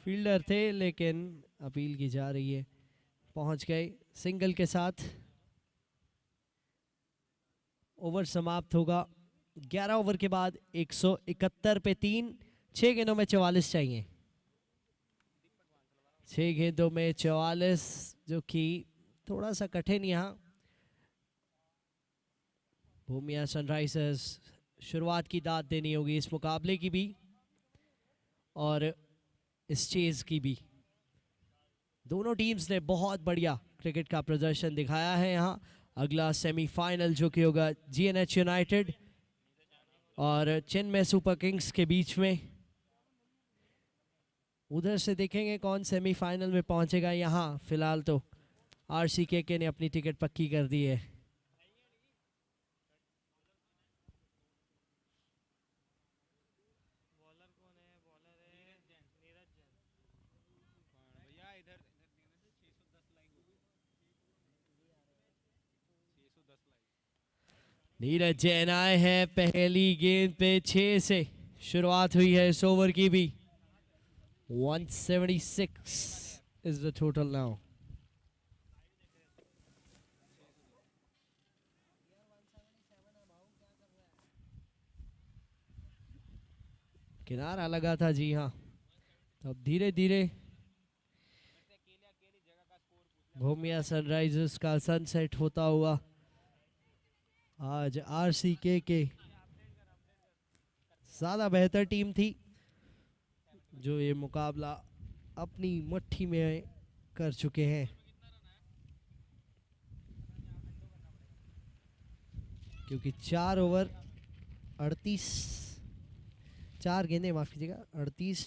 फील्डर थे लेकिन अपील की जा रही है, पहुंच गए सिंगल के साथ। ओवर समाप्त होगा 11 ओवर के बाद 171 पे 3, 6 गेंदों में 44 चाहिए। 6 गेंदों में 44 जो कि थोड़ा सा कठिन यहाँ। भूमिया सनराइजर्स शुरुआत की दाद देनी होगी इस मुकाबले की भी और इस चेज की भी। दोनों टीम्स ने बहुत बढ़िया क्रिकेट का प्रदर्शन दिखाया है यहाँ। अगला सेमीफाइनल जो कि होगा GNH यूनाइटेड और चेन्नई सुपर किंग्स के बीच में। उधर से देखेंगे कौन सेमीफाइनल में पहुंचेगा। यहाँ फिलहाल तो RCKK ने अपनी टिकट पक्की कर दी है। नीरज जैन आए हैं पहली गेंद पे 6 से शुरुआत हुई है इस ओवर की भी। 176 is the total now. किनारा लगा था जी हाँ। अब धीरे धीरे भूमिया सनराइजर्स का सनसेट होता हुआ आज RCKK ज़्यादा बेहतर टीम थी जो ये मुकाबला अपनी मुट्ठी में कर चुके हैं। क्योंकि 4 ओवर 4 गेंदें माफ कीजिएगा 38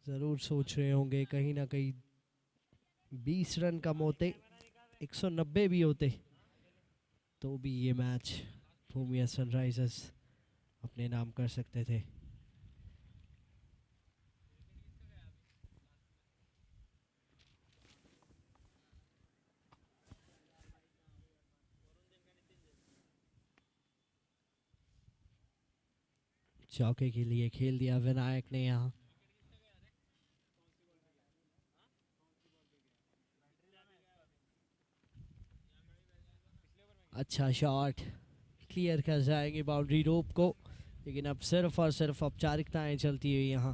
जरूर सोच रहे होंगे कहीं ना कहीं 20 रन कम होते, 190 भी होते तो भी ये मैच भूमिया सनराइजर्स अपने नाम कर सकते थे। चौके के लिए खेल दिया विनायक ने यहाँ। अच्छा शॉट, क्लियर कर जाएंगे बाउंड्री रोप को, लेकिन अब सिर्फ और सिर्फ औपचारिकताएं चलती हुई यहाँ।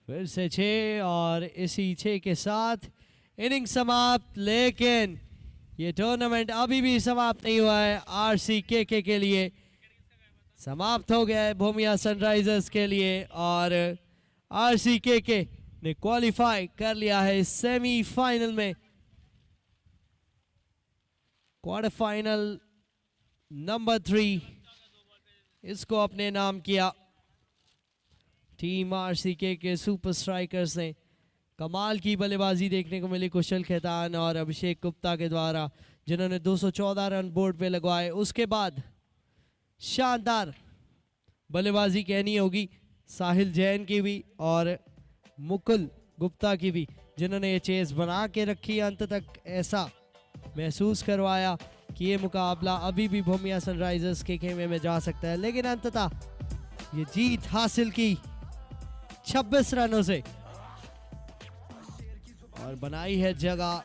फिर से 6 और इसी 6 के साथ इनिंग समाप्त। लेकिन ये टूर्नामेंट अभी भी समाप्त नहीं हुआ है। RCKK के लिए समाप्त हो गया है, भूमिया सनराइजर्स के लिए, और RCKK ने क्वालिफाई कर लिया है सेमीफाइनल में। क्वार्टर फाइनल नंबर 3 इसको अपने नाम किया। टीम RCKK सुपर स्ट्राइकर्स ने कमाल की बल्लेबाजी देखने को मिली कुशल खेतान और अभिषेक गुप्ता के द्वारा, जिन्होंने 214 रन बोर्ड पे लगवाए। उसके बाद शानदार बल्लेबाजी कहनी होगी साहिल जैन की भी और मुकुल गुप्ता की भी, जिन्होंने ये चेस बना के रखी। अंत तक ऐसा महसूस करवाया कि ये मुकाबला अभी भी भूमिया सनराइजर्स के खेमे में जा सकता है, लेकिन अंततः ये जीत हासिल की 26 रनों से और बनाई है जगह